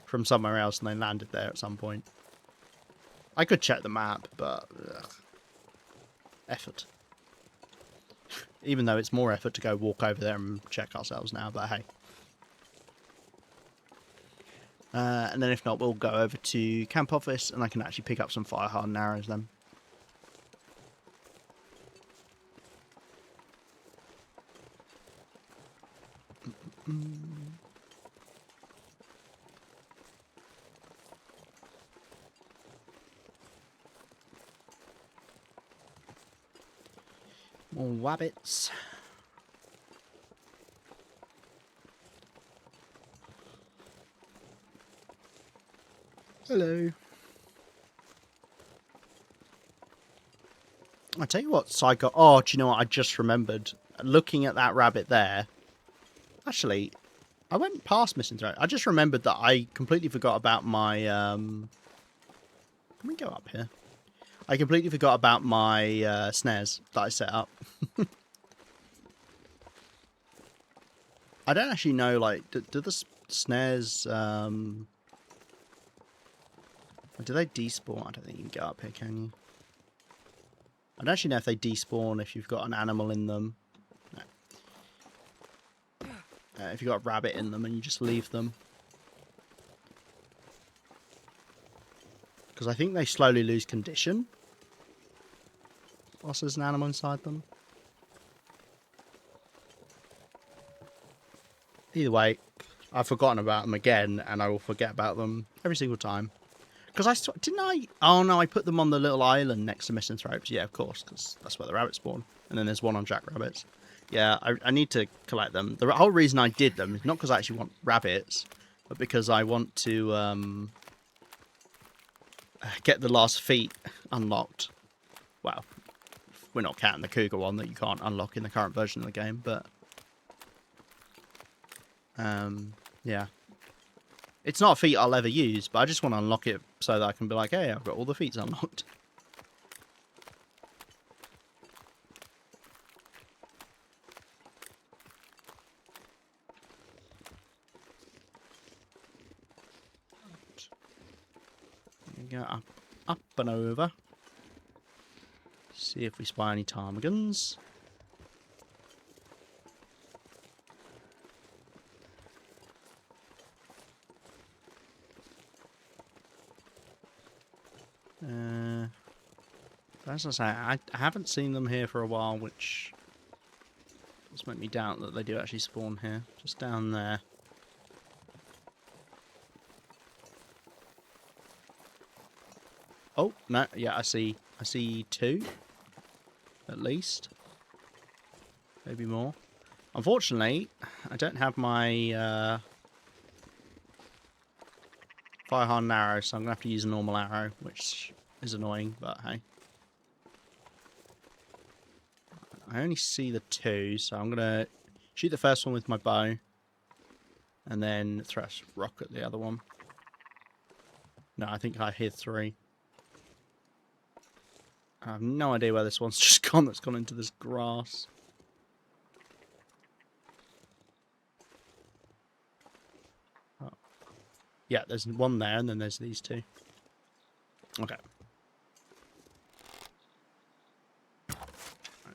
from somewhere else and they landed there at some point. I could check the map, but... Ugh. Effort. Even though it's more effort to go walk over there and check ourselves now, but hey. And then if not, we'll go over to camp office and I can actually pick up some fire hardened arrows then. More wabbits. Hello. I tell you what, Psycho. Oh, do you know what? I just remembered. Looking at that rabbit there, Actually, I went past missing throat. I just remembered that I completely forgot about my... Can we go up here? I completely forgot about my snares that I set up. I don't actually know, like, do the snares... do they despawn? I don't think you can get up here, can you? I don't actually know if they despawn if you've got an animal in them. No. If you've got a rabbit in them and you just leave them. Because I think they slowly lose condition whilst there's an animal inside them. Either way, I've forgotten about them again, and I will forget about them every single time. Because didn't I? Oh no, I put them on the little island next to missing throats. Yeah, of course, because that's where the rabbits spawn. And then there's one on jackrabbits. Yeah, I need to collect them. The whole reason I did them is not because I actually want rabbits, but because I want to get the last feat unlocked. Well, we're not counting the cougar one that you can't unlock in the current version of the game, but yeah. It's not a feat I'll ever use, but I just want to unlock it so that I can be like, hey, I've got all the feats unlocked. Go up and over. See if we spy any ptarmigans. As I say, I haven't seen them here for a while, which does make me doubt that they do actually spawn here. Just down there. Oh, no, yeah, I see two, at least. Maybe more. Unfortunately, I don't have my fire hardened arrow, so I'm going to have to use a normal arrow, which is annoying, but hey. I only see the two, so I'm going to shoot the first one with my bow, and then throw a rock at the other one. No, I think I hear three. I have no idea where this one's just gone that's gone into this grass. Oh. Yeah, there's one there, and then there's these two. Okay.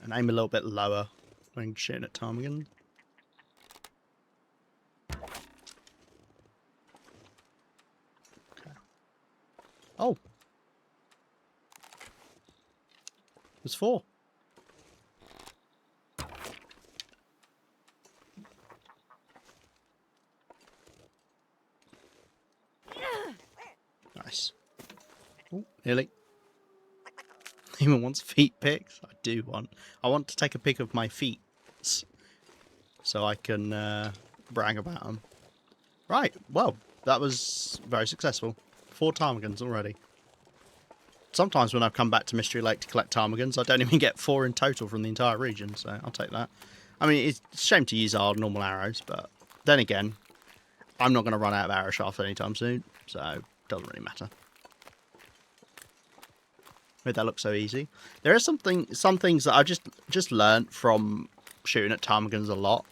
And aim a little bit lower when shooting at ptarmigan. Okay. Oh! There's four. Nice. Oh, nearly. Anyone wants feet pics? I do want. I want to take a pic of my feet so I can brag about them. Right, well, that was very successful. 4 ptarmigans already. Sometimes when I've come back to Mystery Lake to collect ptarmigans, I don't even get 4 in total from the entire region, so I'll take that. I mean, it's a shame to use our normal arrows, but then again, I'm not going to run out of arrow shafts anytime soon, so it doesn't really matter. Made that look so easy. There are some things that I've just learnt from shooting at ptarmigans a lot.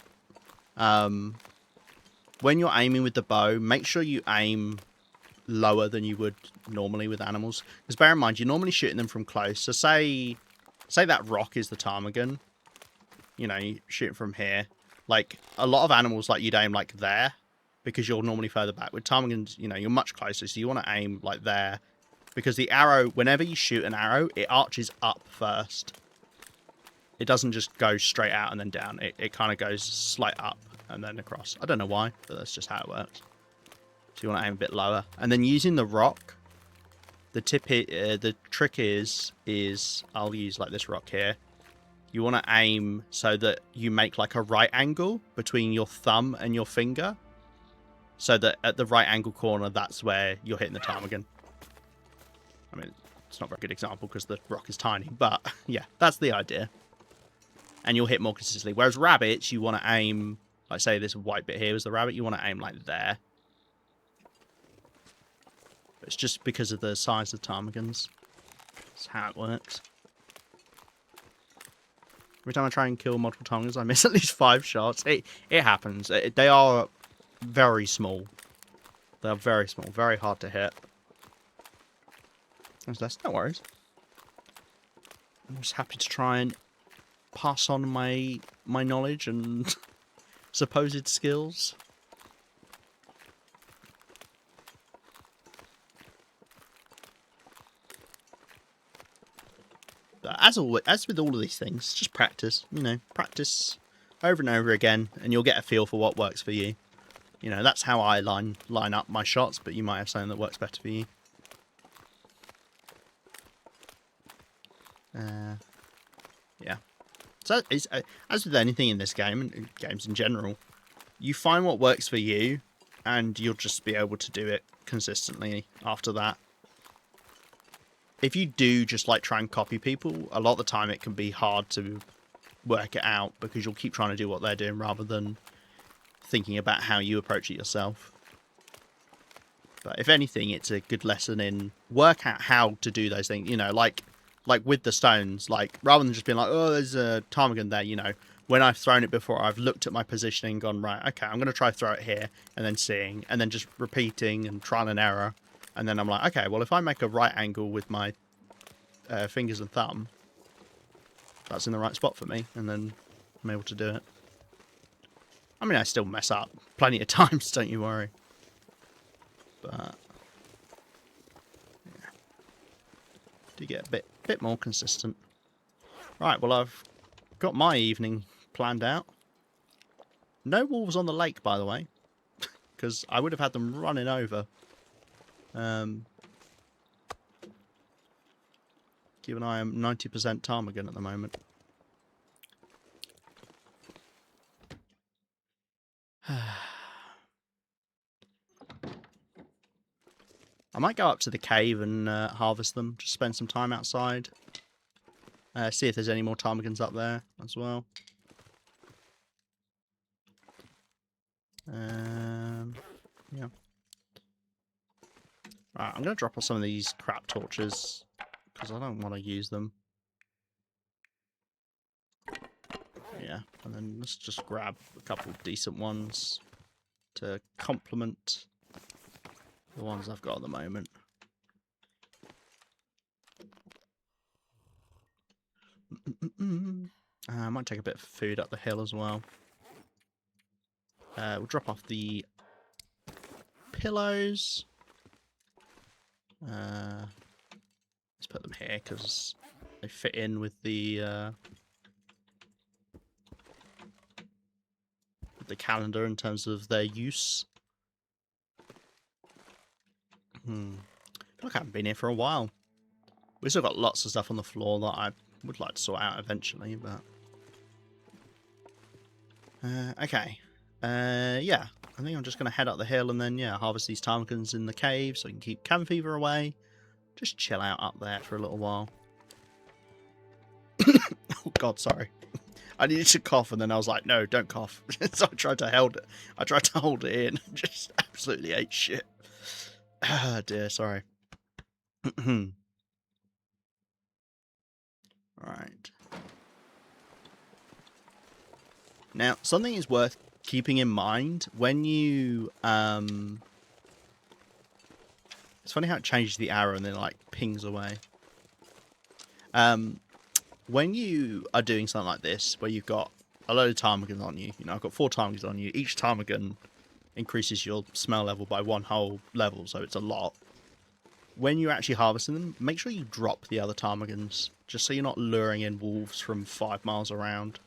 When you're aiming with the bow, make sure you aim lower than you would normally with animals. Because bear in mind, you're normally shooting them from close. So say that rock is the ptarmigan. You know, you shoot it from here. Like, a lot of animals, like, you'd aim, like, there. Because you're normally further back. With ptarmigans, you know, you're much closer. So you want to aim, like, there. Because the arrow, whenever you shoot an arrow, it arches up first. It doesn't just go straight out and then down. It kind of goes slight up and then across. I don't know why, but that's just how it works. So you want to aim a bit lower. And then using the rock, the trick is I'll use like this rock here. You want to aim so that you make like a right angle between your thumb and your finger. So that at the right angle corner, that's where you're hitting the ptarmigan. I mean, it's not a very good example because the rock is tiny, but yeah, that's the idea. And you'll hit more consistently. Whereas rabbits, you want to aim like say this white bit here was the rabbit, you want to aim like there. It's just because of the size of ptarmigans. That's how it works. Every time I try and kill multiple ptarmigans, I miss at least 5 shots. It happens. They are very small. They are very small, very hard to hit. That's no worries. I'm just happy to try and pass on my knowledge and supposed skills. But as with all of these things, just practice. You know, practice over and over again, and you'll get a feel for what works for you. You know, that's how I line up my shots, but you might have something that works better for you. Yeah. So, as with anything in this game, and games in general, you find what works for you, and you'll just be able to do it consistently after that. If you do just like try and copy people, a lot of the time it can be hard to work it out because you'll keep trying to do what they're doing rather than thinking about how you approach it yourself. But if anything, it's a good lesson in work out how to do those things. You know, like with the stones, like rather than just being like, oh, there's a ptarmigan there, you know, when I've thrown it before, I've looked at my positioning and gone, right, okay, I'm going to try throw it here, and then seeing, and then just repeating and trial and error. And then I'm like, okay, well, if I make a right angle with my fingers and thumb, that's in the right spot for me, and then I'm able to do it. I mean, I still mess up plenty of times, don't you worry. But yeah, do get a bit more consistent. Right, well, I've got my evening planned out. No wolves on the lake, by the way, because I would have had them running over. Given I am 90% ptarmigan at the moment. I might go up to the cave and harvest them. Just spend some time outside. See if there's any more ptarmigans up there as well. Yeah. Right, I'm going to drop off some of these crap torches because I don't want to use them. Yeah, and then let's just grab a couple of decent ones to complement the ones I've got at the moment. I might take a bit of food up the hill as well. We'll drop off the pillows. Let's put them here because they fit in with the calendar in terms of their use. I feel like I haven't been here for a while. We've still got lots of stuff on the floor that I would like to sort out eventually, but... okay. Yeah. I think I'm just going to head up the hill and then, yeah, harvest these ptarmigans in the cave so I can keep cabin fever away. Just chill out up there for a little while. Oh, God, sorry. I needed to cough, and then I was like, no, don't cough. So I tried to hold it in. Just absolutely ate shit. Ah, dear, sorry. Right. Now, something is worth keeping in mind when you... It's funny how it changes the arrow and then, like, pings away. When you are doing something like this, where you've got a load of ptarmigans on you, you know, I've got 4 ptarmigans on you, each ptarmigan increases your smell level by 1 whole level, so it's a lot. When you're actually harvesting them, make sure you drop the other ptarmigans, just so you're not luring in wolves from 5 miles around.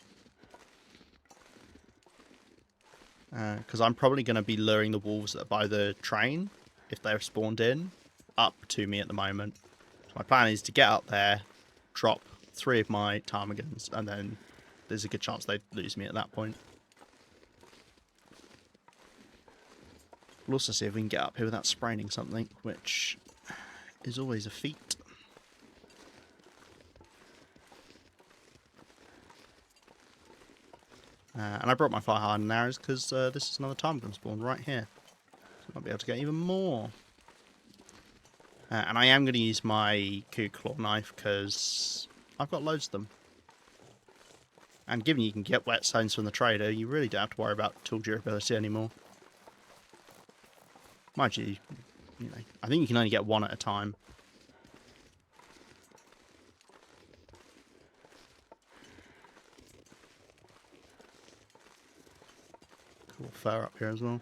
Because I'm probably going to be luring the wolves that are by the train, if they're spawned in, up to me at the moment. So my plan is to get up there, drop 3 of my ptarmigans, and then there's a good chance they'd lose me at that point. We'll also see if we can get up here without spraining something, which is always a feat. And I brought my fire hardened arrows because this is another ptarmigan spawn right here. So I might be able to get even more. And I am going to use my coup claw knife because I've got loads of them. And given you can get whetstones from the trader, you really don't have to worry about tool durability anymore. Mind you, I think you can only get one at a time. Cool fur up here as well.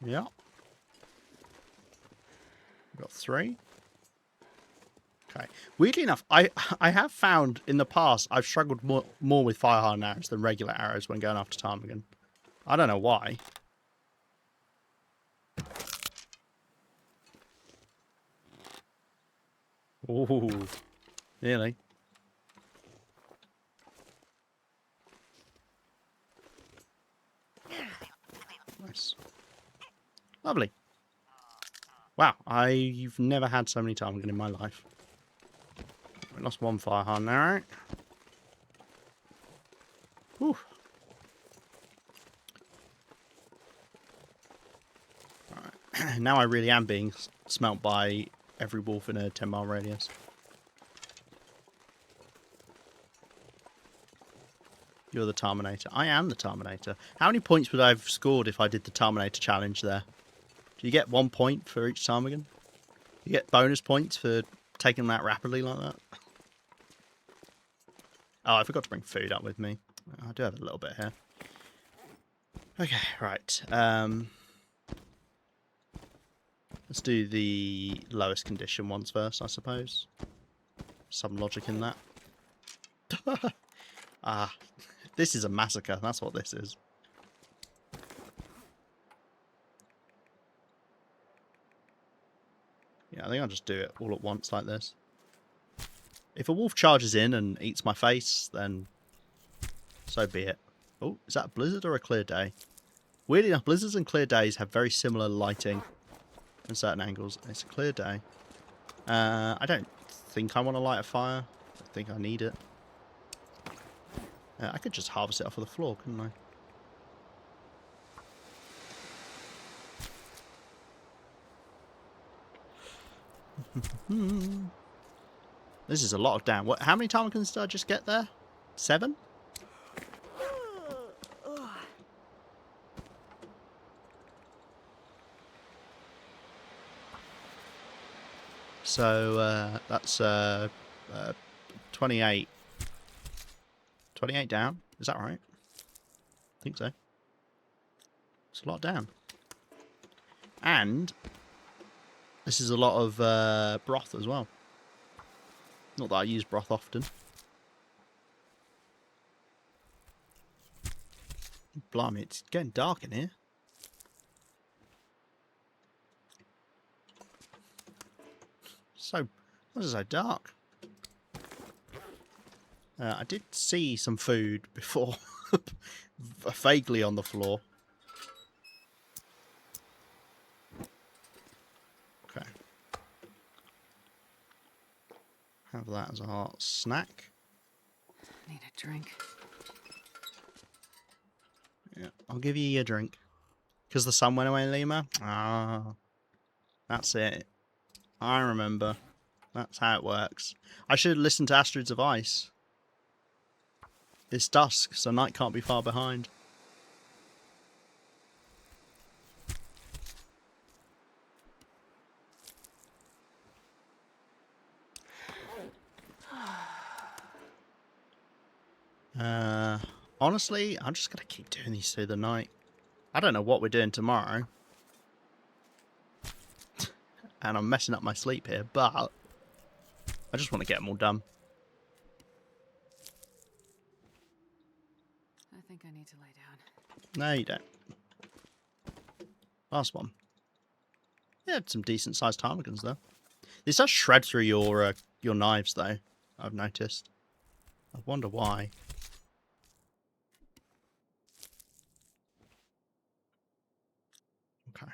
Yeah. Got 3. Okay. Weirdly enough, I have found in the past I've struggled more with fire hardened arrows than regular arrows when going after ptarmigan. I don't know why. Ooh, nearly. Nice. Lovely. Wow, I've never had so many ptarmigan in my life. I lost 1 fire hardened arrow. Whew. Right. Now I really am being smelt by every wolf in a 10-mile radius. You're the Ptarminator. I am the Ptarminator. How many points would I have scored if I did the Ptarminator challenge there? Do you get 1 point for each ptarmigan? You get bonus points for taking them out rapidly like that? Oh, I forgot to bring food up with me. I do have a little bit here. Okay, right. Let's do the lowest condition ones first, I suppose. Some logic in that. Ah, this is a massacre. That's what this is. Yeah, I think I'll just do it all at once like this. If a wolf charges in and eats my face, then so be it. Oh, is that a blizzard or a clear day? Weirdly enough, blizzards and clear days have very similar lighting in certain angles. It's a clear day. I don't think I want to light a fire. I think I need it. I could just harvest it off of the floor, couldn't I? This is a lot of damn. What? How many ptarmigans did I just get there? 7? So that's 28. 28 down. Is that right? I think so. It's a lot down. And this is a lot of broth as well. Not that I use broth often. Blimey, it's getting dark in here. Why is it so dark? I did see some food before, vaguely on the floor. Okay. Have that as a hot snack. Need a drink. Yeah, I'll give you your drink. Because the sun went away, Lima? Ah, that's it. I remember. That's how it works. I should listen to Astrids of Ice. It's dusk, so night can't be far behind. Honestly, I'm just going to keep doing these through the night. I don't know what we're doing tomorrow. And I'm messing up my sleep here, but I just want to get them all done. I think I need to lay down. No, you don't. Last one. Yeah, some decent sized ptarmigans though. This does shred through your knives though, I've noticed. I wonder why. Okay.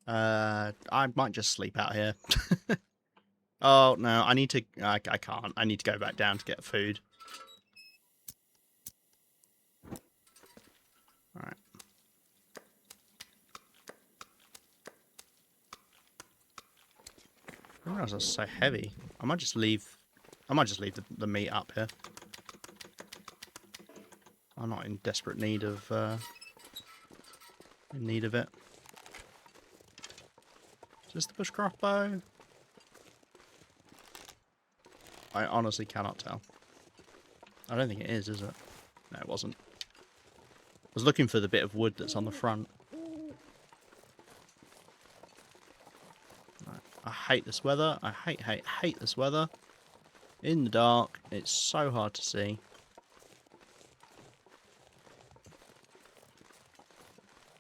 I might just sleep out here. Oh, no, I need to... I can't. I need to go back down to get food. Alright. I didn't realise I was so heavy. I might just leave the meat up here. I'm not in desperate need of it. Is this the bush crossbow? I honestly cannot tell. I don't think it is it? No, it wasn't. I was looking for the bit of wood that's on the front. Right. I hate this weather. I hate this weather. In the dark, it's so hard to see.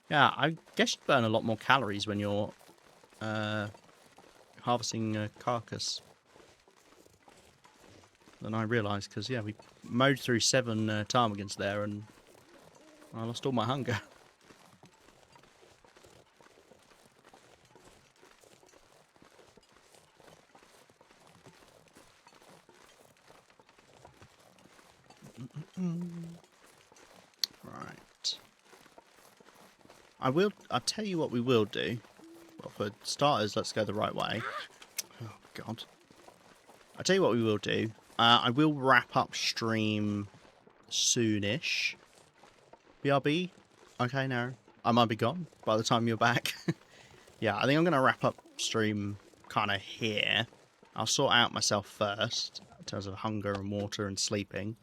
Yeah, I guess you burn a lot more calories when you're harvesting a carcass than I realised, because, yeah, we mowed through 7 ptarmigans there and I lost all my hunger. Right. I'll tell you what we will do. Well, for starters, let's go the right way. Oh, God. I'll tell you what we will do. I will wrap up stream soonish. BRB? Okay, no. I might be gone by the time you're back. Yeah, I think I'm going to wrap up stream kind of here. I'll sort out myself first in terms of hunger and water and sleeping.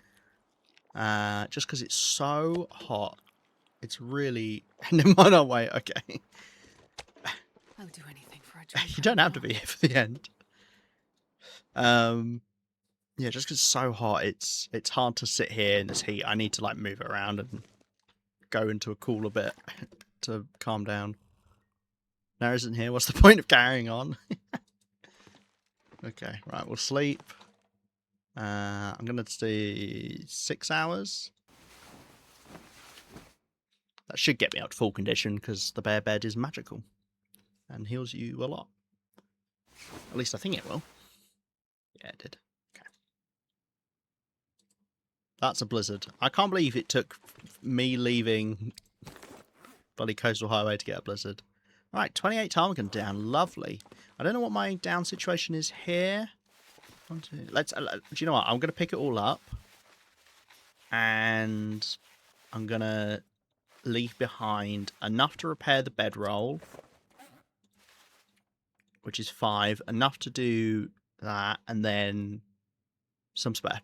Just because it's so hot. It's really... Never mind our way, okay. I would do anything for a drink. You don't have to be here for the end. Yeah, just because it's so hot, it's hard to sit here in this heat. I need to like move around and go into a cooler bit to calm down. Now isn't here. What's the point of carrying on? Okay, right. We'll sleep. I'm gonna do 6 hours. That should get me out to full condition because the bear bed is magical and heals you a lot. At least I think it will. Yeah, it did. Okay. That's a blizzard. I can't believe it took me leaving bloody Coastal Highway to get a blizzard. Alright, 28 ptarmigan down. Lovely. I don't know what my down situation is here. Let's. Do you know what? I'm going to pick it all up. And I'm going to leave behind enough to repair the bedroll. Which is 5. Enough to do that. And then some spare.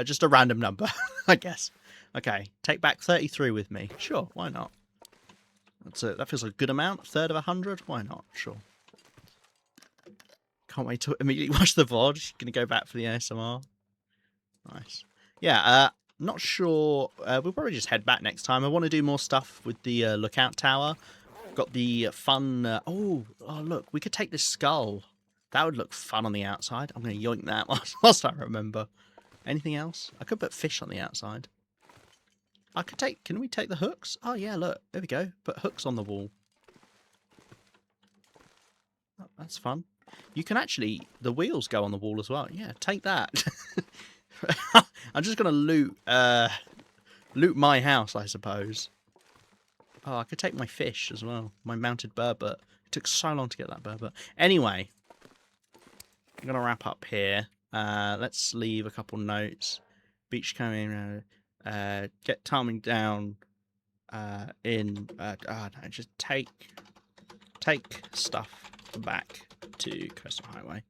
Just a random number, I guess. Okay, take back 33 with me. Sure, why not? That feels like a good amount. 1/3 of 100? Why not? Sure. Can't wait to immediately watch the VOD. Gonna go back for the ASMR. Nice. Yeah, not sure. We'll probably just head back next time. I want to do more stuff with the lookout tower. Got the fun... oh, look. We could take this skull. That would look fun on the outside. I'm going to yoink that whilst I remember. Anything else? I could put fish on the outside. I could take... Can we take the hooks? Oh, yeah, look. There we go. Put hooks on the wall. Oh, that's fun. You can actually... The wheels go on the wall as well. Yeah, take that. I'm just going to loot my house, I suppose. Oh, I could take my fish as well. My mounted burbot. It took so long to get that burbot. Anyway. I'm going to wrap up here. Let's leave a couple notes. Beach coming... get Tarming down no, just take stuff back to Coastal Highway,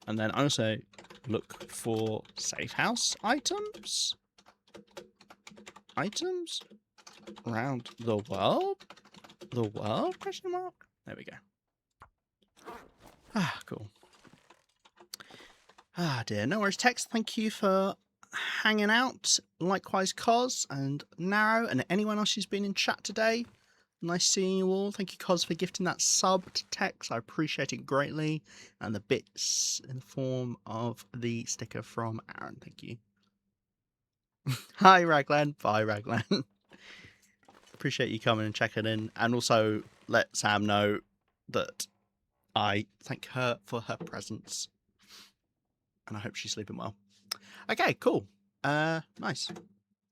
and then also look for safe house items around the world question mark. There we go. Cool. Dear, no worries. Text, thank you for hanging out. Likewise, Cos and Narrow and anyone else who's been in chat today. Nice seeing you all. Thank you, Cos, for gifting that sub to Tex. I appreciate it greatly. And the bits in the form of the sticker from Aaron. Thank you. Hi, Raglan. Bye, Raglan. Appreciate you coming and checking in. And also let Sam know that I thank her for her presence. And I hope she's sleeping well. Okay, cool. Nice.